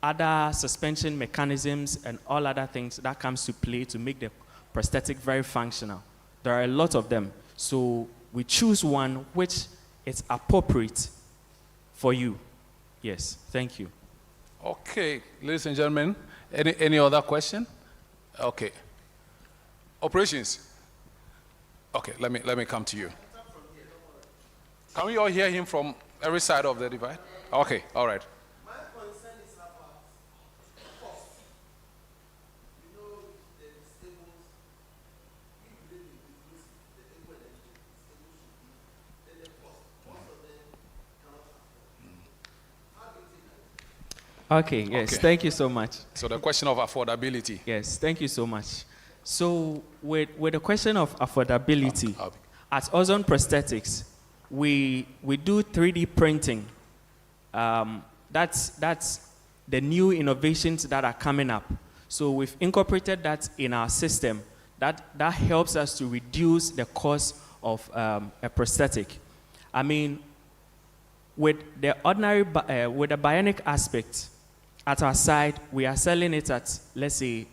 other suspension mechanisms and all other things that comes to play to make the prosthetic very functional. There are a lot of them. So we choose one which is appropriate for you. Yes, thank you. Okay, ladies and gentlemen, any other question? Okay. Operations. Okay, let me come to you. Can we all hear him from every side of the divide? Okay, all right. My concern is about cost. You know, the disabled, we believe in inclusive, the people that disabled should be, then the cost, most of them cannot afford. How do you think that? Okay, yes, Okay. Thank you so much. So the question of affordability. Yes, thank you so much. So with the question of affordability, at Ozone Prosthetics, we do 3D printing. That's the new innovations that are coming up. So we've incorporated that in our system. That helps us to reduce the cost of a prosthetic. With the with the bionic aspect, at our side, we are selling it at, let's say,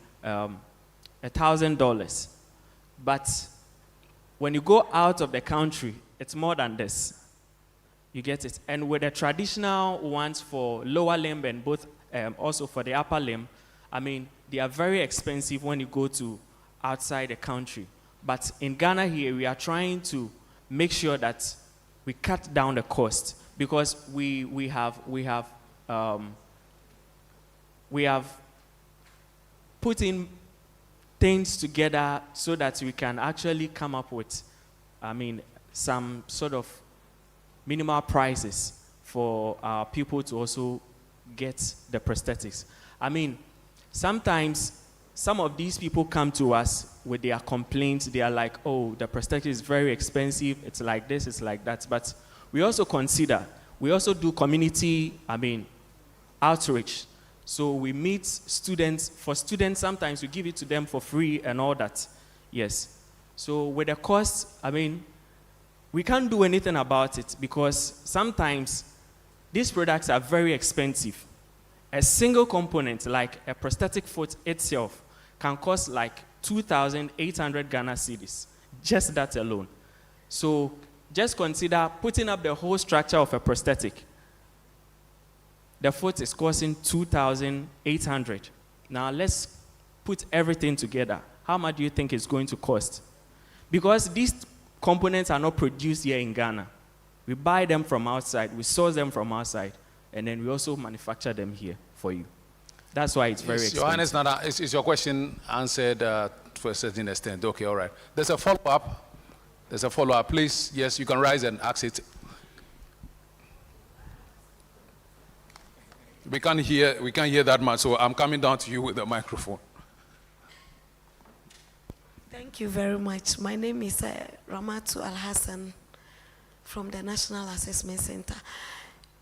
$1,000. But when you go out of the country, it's more than this. You get it? And with the traditional ones for lower limb and both also for the upper limb, I mean, they are very expensive when you go to outside the country. But in Ghana here, we are trying to make sure that we cut down the cost, because we have put in things together so that we can actually come up with, I mean, some sort of minimal prices for people to also get the prosthetics. I mean, sometimes some of these people come to us with their complaints. They are like, oh, the prosthetic is very expensive. It's like this, it's like that. But we also do community, outreach. So we meet students. For students, sometimes we give it to them for free and all that. Yes. So with the cost, we can't do anything about it, because sometimes these products are very expensive. A single component, like a prosthetic foot itself, can cost like 2,800 Ghana cedis, just that alone. So just consider putting up the whole structure of a prosthetic. The foot is costing 2,800. Now let's put everything together. How much do you think it's going to cost? Because these components are not produced here in Ghana. We buy them from outside, we source them from outside, and then we also manufacture them here for you. That's why it's very expensive. Your Highness, Nana, is your question answered to a certain extent? Okay, all right. There's a follow-up. Please, yes, you can rise and ask it. We can't hear that much, so I'm coming down to you with the microphone. Thank you very much. My name is Ramatu Al-Hassan from the National Assessment Center.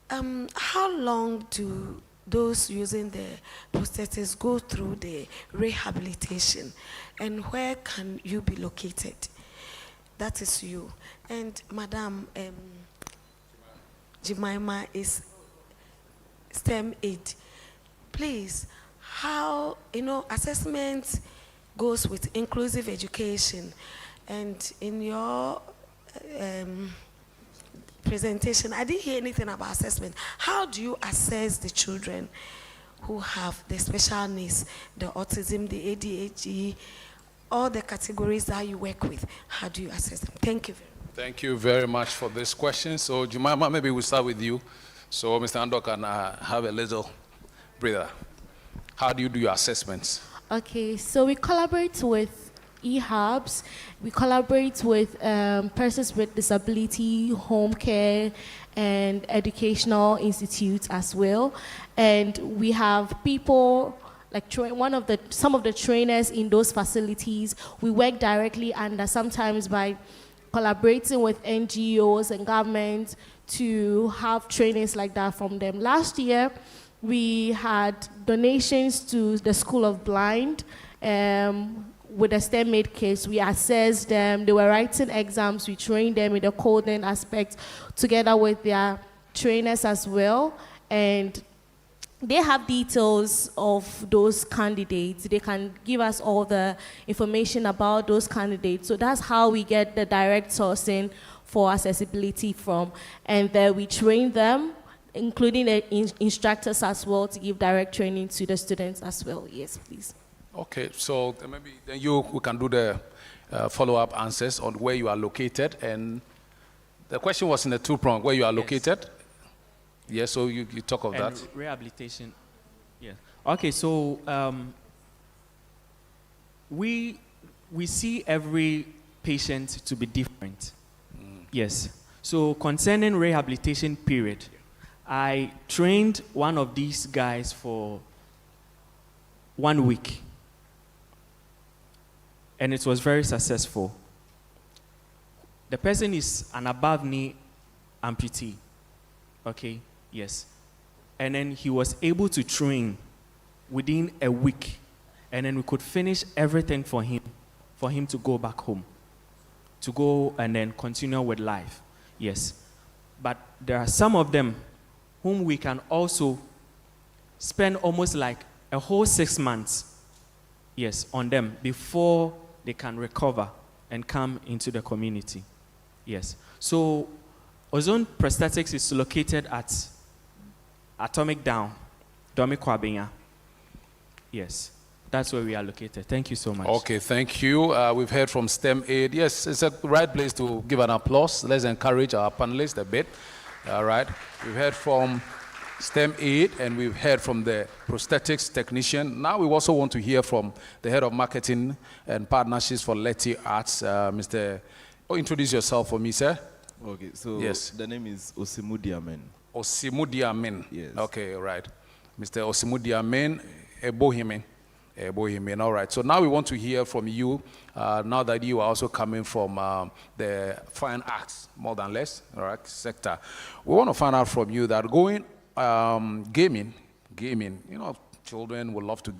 How long do those using the prosthetics go through the rehabilitation, and where can you be located? That is you. And Madam Jemima is STEM aid. Please, how, assessment goes with inclusive education, and in your presentation, I didn't hear anything about assessment. How do you assess the children who have the special needs, the autism, the ADHD, all the categories that you work with? How do you assess them? Thank you. Thank you very much for this question. So, Jemima, maybe we'll start with you, so Mr. Ando can have a little breather. How do you do your assessments? Okay, so we collaborate with e-hubs, we collaborate with persons with disability, home care, and educational institutes as well. And we have people, like some of the trainers in those facilities, we work directly under, sometimes by collaborating with NGOs and government to have trainings like that from them. Last year, we had donations to the School of Blind with the STEM aid kids. We assessed them, they were writing exams, we trained them in the coding aspect together with their trainers as well. And they have details of those candidates. They can give us all the information about those candidates. So that's how we get the direct sourcing for accessibility from. And then we train them, including the instructors as well, to give direct training to the students as well. Yes, please. Okay, so maybe then we can do the follow-up answers on where you are located. And the question was in the two-prong, where you are located. Yes, so you talk of that. Rehabilitation, yeah. Okay, so we see every patient to be different. Yes. So concerning rehabilitation period, I trained one of these guys for 1 week, and it was very successful. The person is an above knee amputee, okay, yes. And then he was able to train within a week, and then we could finish everything for him to go back home, to go and then continue with life, yes. But there are some of them whom we can also spend almost like a whole 6 months, yes, on them before they can recover and come into the community. Yes. So Ozone Prosthetics is located at Atomic Down, Domi Kwabenya. Yes. That's where we are located. Thank you so much. Okay, thank you. We've heard from STEM Aid. Yes, it's a right place to give an applause. Let's encourage our panelists a bit. All right. We've heard from STEM Aid and we've heard from the prosthetics technician. Now we also want to hear from the head of marketing and partnerships for Letty Arts, Mr. Oh, introduce yourself for me, sir. Okay, so yes. The name is Osimudiamen. Osimudiamen. Yes. Okay, right. Mr. Osimudiamen Ebohimen. Bohemian. All right. So now we want to hear from you, now that you are also coming from the fine arts, more than less, all right, sector. We want to find out from you that going gaming, children would love to,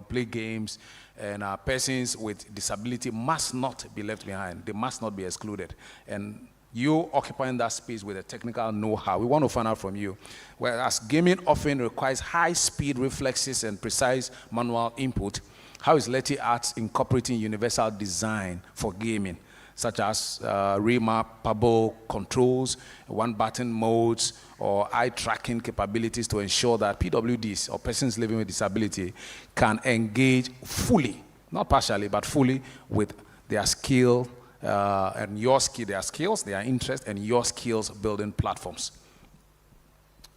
play games, and persons with disability must not be left behind. They must not be excluded. And you occupying that space with a technical know-how. We want to find out from you. Whereas gaming often requires high-speed reflexes and precise manual input, how is Letty Arts incorporating universal design for gaming, such as remappable controls, one-button modes, or eye-tracking capabilities to ensure that PWDs, or persons living with disability, can engage fully, not partially, but fully, with their skill, and your skill, their skills, their interest, and your skills building platforms.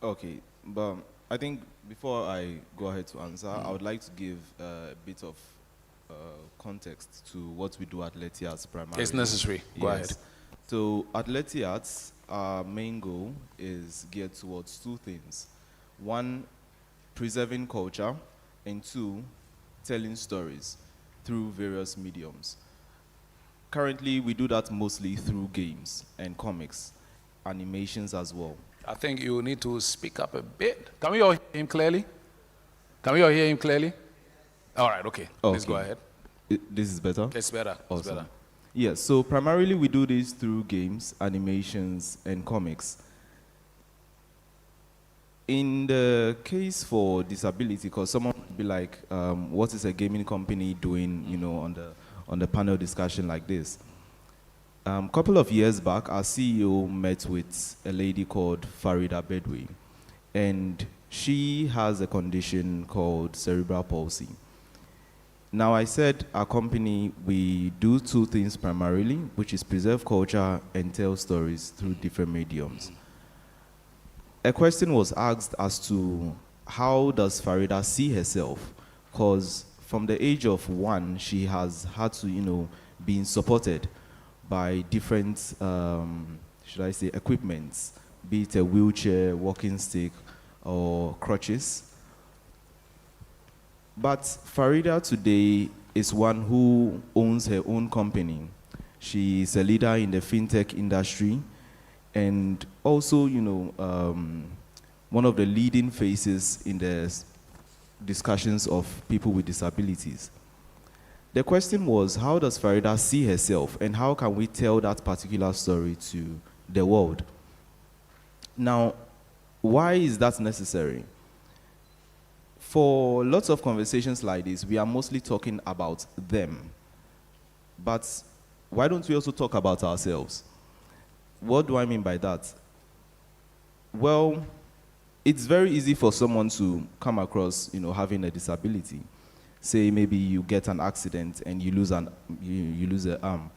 Okay, but I think before I go ahead to answer, I would like to give a bit of context to what we do at Letty Arts primarily. It's necessary. Go ahead. So at Letty Arts, our main goal is geared towards two things. One, preserving culture, and two, telling stories through various mediums. Currently, we do that mostly through games and comics, animations as well. I think you need to speak up a bit. Can we all hear him clearly? Can we all hear him clearly? All right, okay. Please go ahead. This is better? It's better. Awesome. It's better. Yes, so primarily we do this through games, animations, and comics. In the case for disability, because someone would be like, what is a gaming company doing, on the panel discussion like this? A couple of years back, our CEO met with a lady called Farida Bedwe, and she has a condition called cerebral palsy. Now, I said our company, we do two things primarily, which is preserve culture and tell stories through different mediums. A question was asked as to how does Farida see herself? Because from the age of 1, she has had to, be supported by different, should I say, equipments, be it a wheelchair, walking stick, or crutches. But Farida today is one who owns her own company. She is a leader in the fintech industry, and also, one of the leading faces in the discussions of people with disabilities. The question was, how does Farida see herself, and how can we tell that particular story to the world? Now, why is that necessary? For lots of conversations like this, we are mostly talking about them. But why don't we also talk about ourselves? What do I mean by that? Well, it's very easy for someone to come across, having a disability. Say maybe you get an accident and you lose an arm.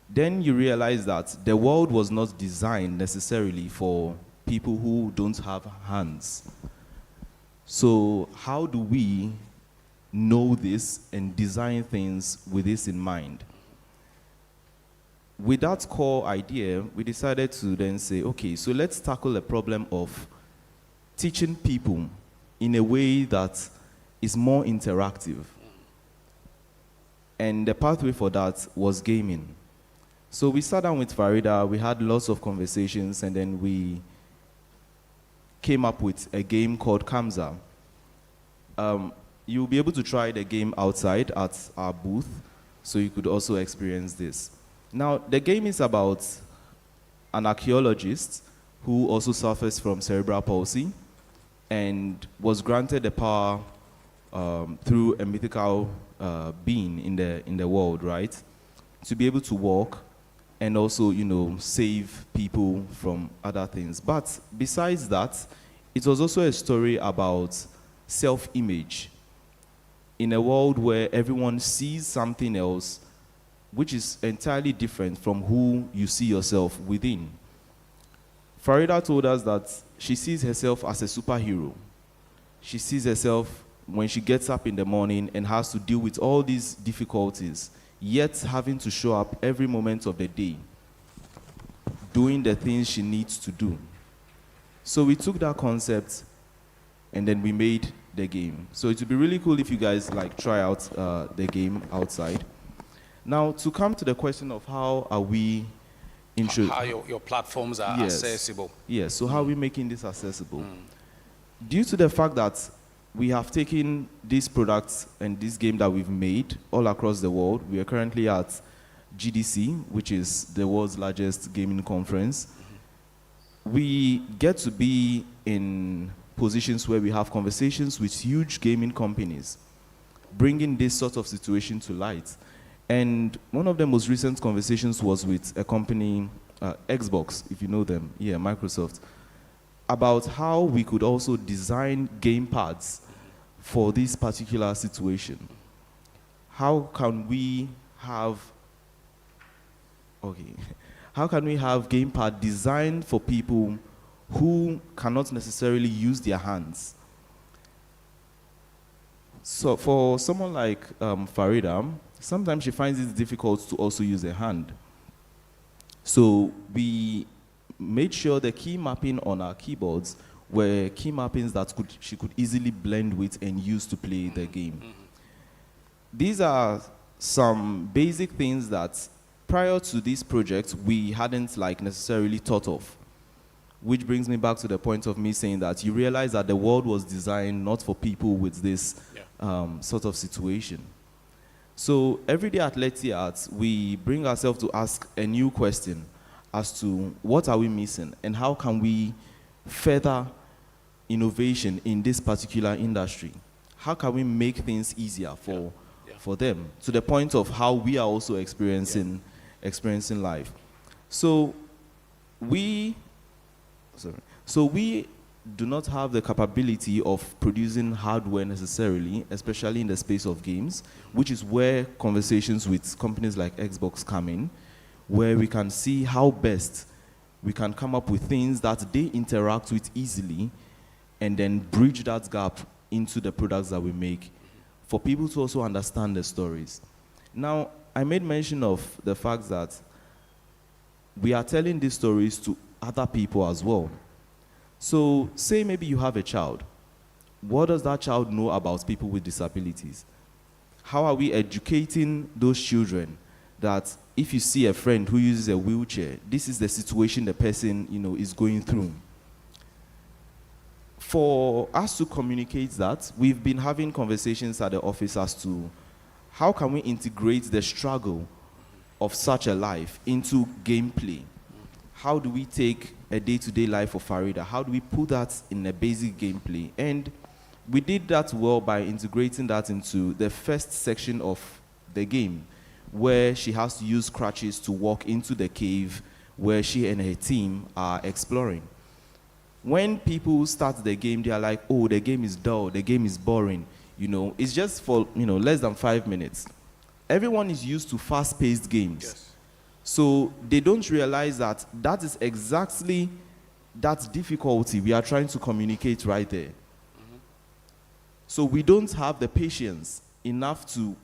Then you realize that the world was not designed necessarily for people who don't have hands. So how do we know this and design things with this in mind? With that core idea, we decided to then say, okay, so let's tackle the problem of teaching people in a way that is more interactive. And the pathway for that was gaming. So we sat down with Farida, we had lots of conversations, and then we came up with a game called Kamza. You'll be able to try the game outside at our booth, so you could also experience this. Now, the game is about an archaeologist who also suffers from cerebral palsy and was granted the power through a mythical being in the world, right, to be able to walk and also, save people from other things. But besides that, it was also a story about self-image. In a world where everyone sees something else, which is entirely different from who you see yourself within. Farida told us that she sees herself as a superhero. She sees herself when she gets up in the morning and has to deal with all these difficulties, yet having to show up every moment of the day, doing the things she needs to do. So we took that concept and then we made the game. So it would be really cool if you guys try out the game outside. Now, to come to the question of how are we how your platforms are accessible. Yes, so how are we making this accessible? Due to the fact that we have taken these products and this game that we've made all across the world. We are currently at GDC, which is the world's largest gaming conference. We get to be in positions where we have conversations with huge gaming companies, bringing this sort of situation to light. And one of the most recent conversations was with a company, Xbox, if you know them, Microsoft, about how we could also design game pads for this particular situation. How can we have gamepad designed for people who cannot necessarily use their hands? So for someone like Farida, sometimes she finds it difficult to also use her hand. So we made sure the key mapping on our keyboards were key mappings that she could easily blend with and use to play the game. These are some basic things that prior to this project we hadn't necessarily thought of, which brings me back to the point of me saying that you realize that the world was designed not for people with this sort of situation. So every day at Letty Arts, we bring ourselves to ask a new question as to what are we missing and how can we further innovation in this particular industry. How can we make things easier for them, to the point of how we are also experiencing life. So we do not have the capability of producing hardware necessarily, especially in the space of games, which is where conversations with companies like Xbox come in, where we can see how best we can come up with things that they interact with easily and then bridge that gap into the products that we make for people to also understand the stories. Now, I made mention of the fact that we are telling these stories to other people as well. So say maybe you have a child. What does that child know about people with disabilities? How are we educating those children that if you see a friend who uses a wheelchair, this is the situation the person is going through? For us to communicate that, we've been having conversations at the office as to how can we integrate the struggle of such a life into gameplay? How do we take a day-to-day life of Farida? How do we put that in a basic gameplay? And we did that well by integrating that into the first section of the game, where she has to use crutches to walk into the cave where she and her team are exploring. When people start the game, they are like, oh, the game is dull, the game is boring. It's just for less than 5 minutes. Everyone is used to fast-paced games. Yes. So they don't realize that that is exactly that difficulty we are trying to communicate right there. So we don't have the patience enough to,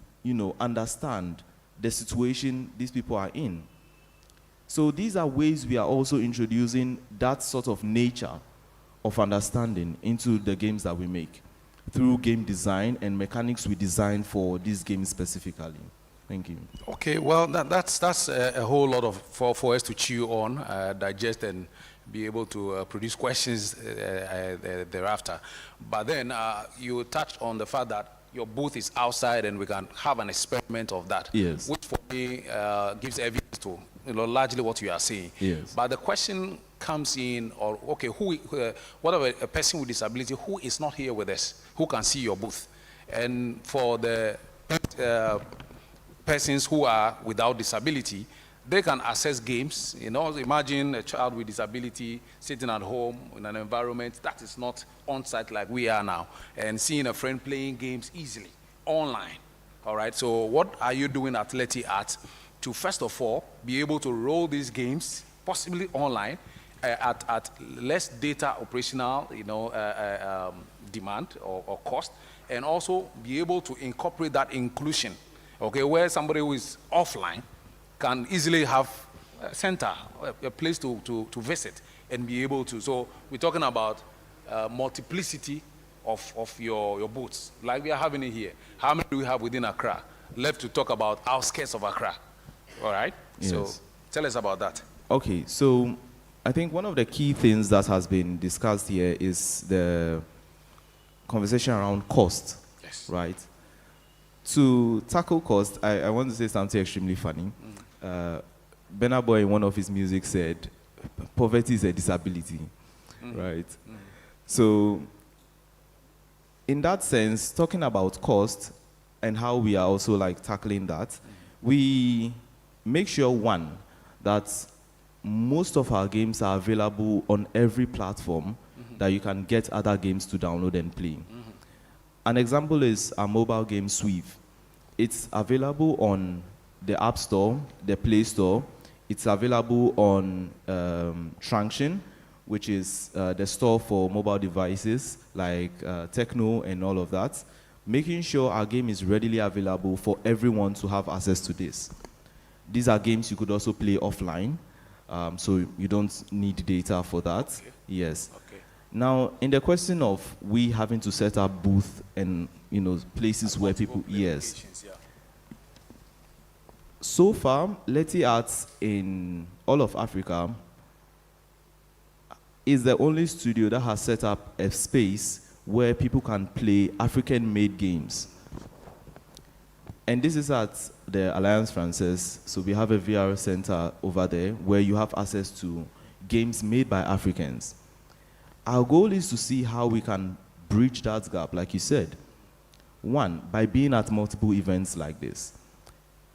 understand the situation these people are in. So these are ways we are also introducing that sort of nature of understanding into the games that we make through game design and mechanics we design for these games specifically. Thank you. Okay, well, that's a whole lot for us to chew on, digest, and be able to produce questions thereafter. But then you touched on the fact that your booth is outside and we can have an experiment of that. Yes. Which for me gives evidence to largely what you are saying. Yes. But the question comes in, or okay, what about a person with disability who is not here with us, who can see your booth? And for the persons who are without disability, they can access games. You know, imagine a child with disability sitting at home in an environment that is not on-site like we are now, and seeing a friend playing games easily, online. All right, so what are you doing at Leti Art to, first of all, be able to roll these games, possibly online, at less data operational, demand or cost, and also be able to incorporate that inclusion, okay, where somebody who is offline can easily have a center, a place to visit and be able to. So we're talking about multiplicity of your booths, like we are having it here. How many do we have within Accra? Left to talk about outskirts of Accra. All right? Yes. So tell us about that. Okay, so I think one of the key things that has been discussed here is the conversation around cost, yes, right? To tackle cost, I want to say something extremely funny. Burna Boy in one of his music said, poverty is a disability, right? So in that sense, talking about cost and how we are also like tackling that, we make sure, one, that most of our games are available on every platform that you can get other games to download and play. An example is our mobile game Sweeve. It's available on the App Store, the Play Store. It's available on Trunction, which is the store for mobile devices like Techno and all of that. Making sure our game is readily available for everyone to have access to this. These are games you could also play offline, so you don't need data for that. Okay. Yes. Okay. Now, in the question of we having to set up booth and places where people, yes. Yeah. So far, Leti Arts in all of Africa is the only studio that has set up a space where people can play African-made games. And this is at the Alliance Française, so we have a VR center over there where you have access to games made by Africans. Our goal is to see how we can bridge that gap, like you said. One, by being at multiple events like this.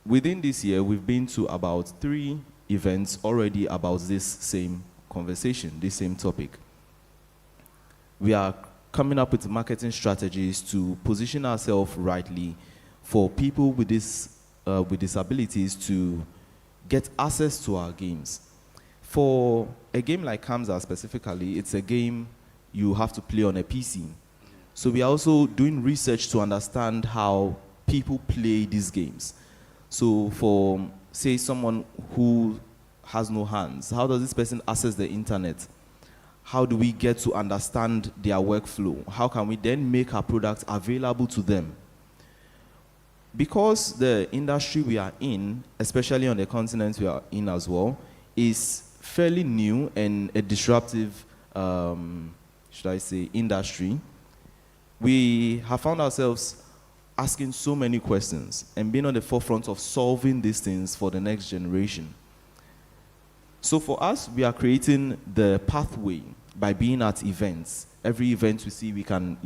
Within this year, we've been to about 3 events already about this same conversation, this same topic. We are coming up with marketing strategies to position ourselves rightly for people with disabilities to get access to our games. For a game like Kamza specifically, it's a game you have to play on a PC. So we are also doing research to understand how people play these games. So for, say, someone who has no hands, how does this person access the internet? How do we get to understand their workflow? How can we then make our products available to them? Because the industry we are in, especially on the continent we are in as well, is fairly new and a disruptive, industry, we have found ourselves asking so many questions and being on the forefront of solving these things for the next generation. So for us, we are creating the pathway by being at events. Every event we see we can,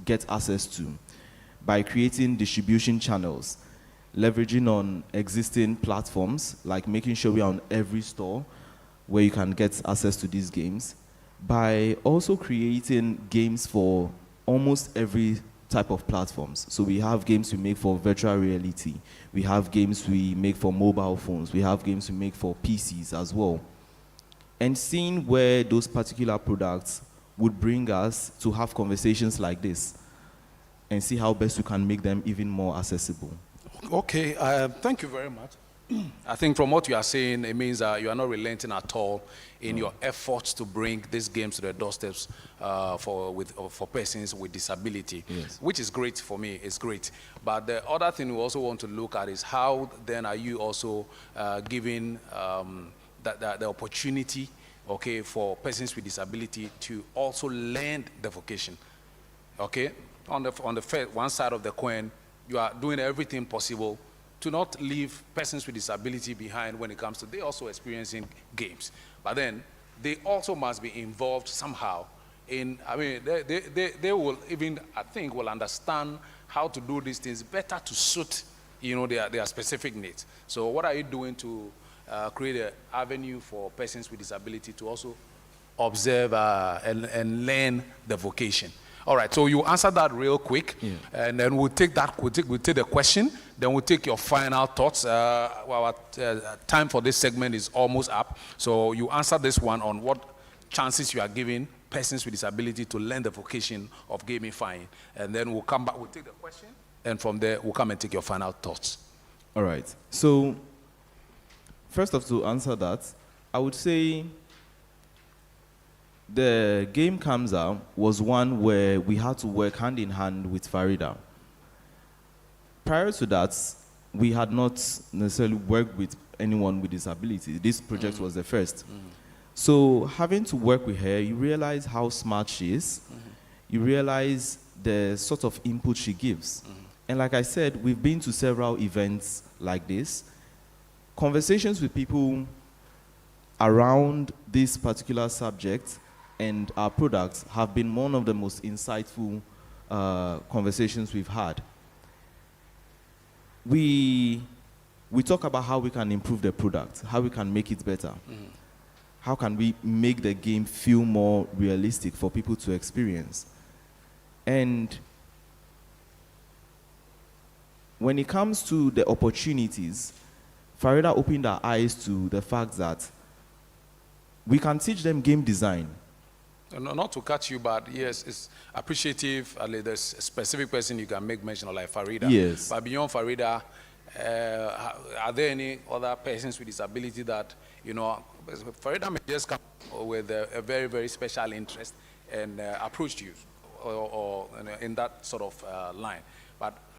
get access to. By creating distribution channels, leveraging on existing platforms, like making sure we are on every store where you can get access to these games. By also creating games for almost every type of platforms. So we have games we make for virtual reality. We have games we make for mobile phones. We have games we make for PCs as well. And seeing where those particular products would bring us to have conversations like this and see how best we can make them even more accessible. Okay, thank you very much. I think from what you are saying, it means that you are not relenting at all in your efforts to bring these games to the doorsteps for persons with disability, yes, which is great for me. It's great. But the other thing we also want to look at is how then are you also giving the opportunity, okay, for persons with disability to also learn the vocation, okay? On the one side of the coin, you are doing everything possible to not leave persons with disability behind when it comes to they also experiencing games. But then they also must be involved somehow in, they will even, I think, will understand how to do these things better to suit, their specific needs. So what are you doing to create an avenue for persons with disability to also observe and learn the vocation? All right, so you answer that real quick, and then we'll take the question, then we'll take your final thoughts. Our time for this segment is almost up, so you answer this one on what chances you are giving persons with disability to learn the vocation of gamifying, and then we'll come back, we'll take the question, and from there, we'll come and take your final thoughts. All right, so first off, to answer that, I would say the game comes out was one where we had to work hand in hand with Farida. Prior to that, we had not necessarily worked with anyone with disability. This project was the first. So having to work with her, you realize how smart she is. You realize the sort of input she gives. And like I said, we've been to several events like this. Conversations with people around this particular subject and our products have been one of the most insightful conversations we've had. We talk about how we can improve the product, how we can make it better. How can we make the game feel more realistic for people to experience? And when it comes to the opportunities, Farida opened our eyes to the fact that we can teach them game design. Not to cut you, but yes, it's appreciative. There's a specific person you can make mention of, like Farida. Yes. But beyond Farida, are there any other persons with disability that, Farida may just come with a very, very special interest and approach you or in that sort of line. But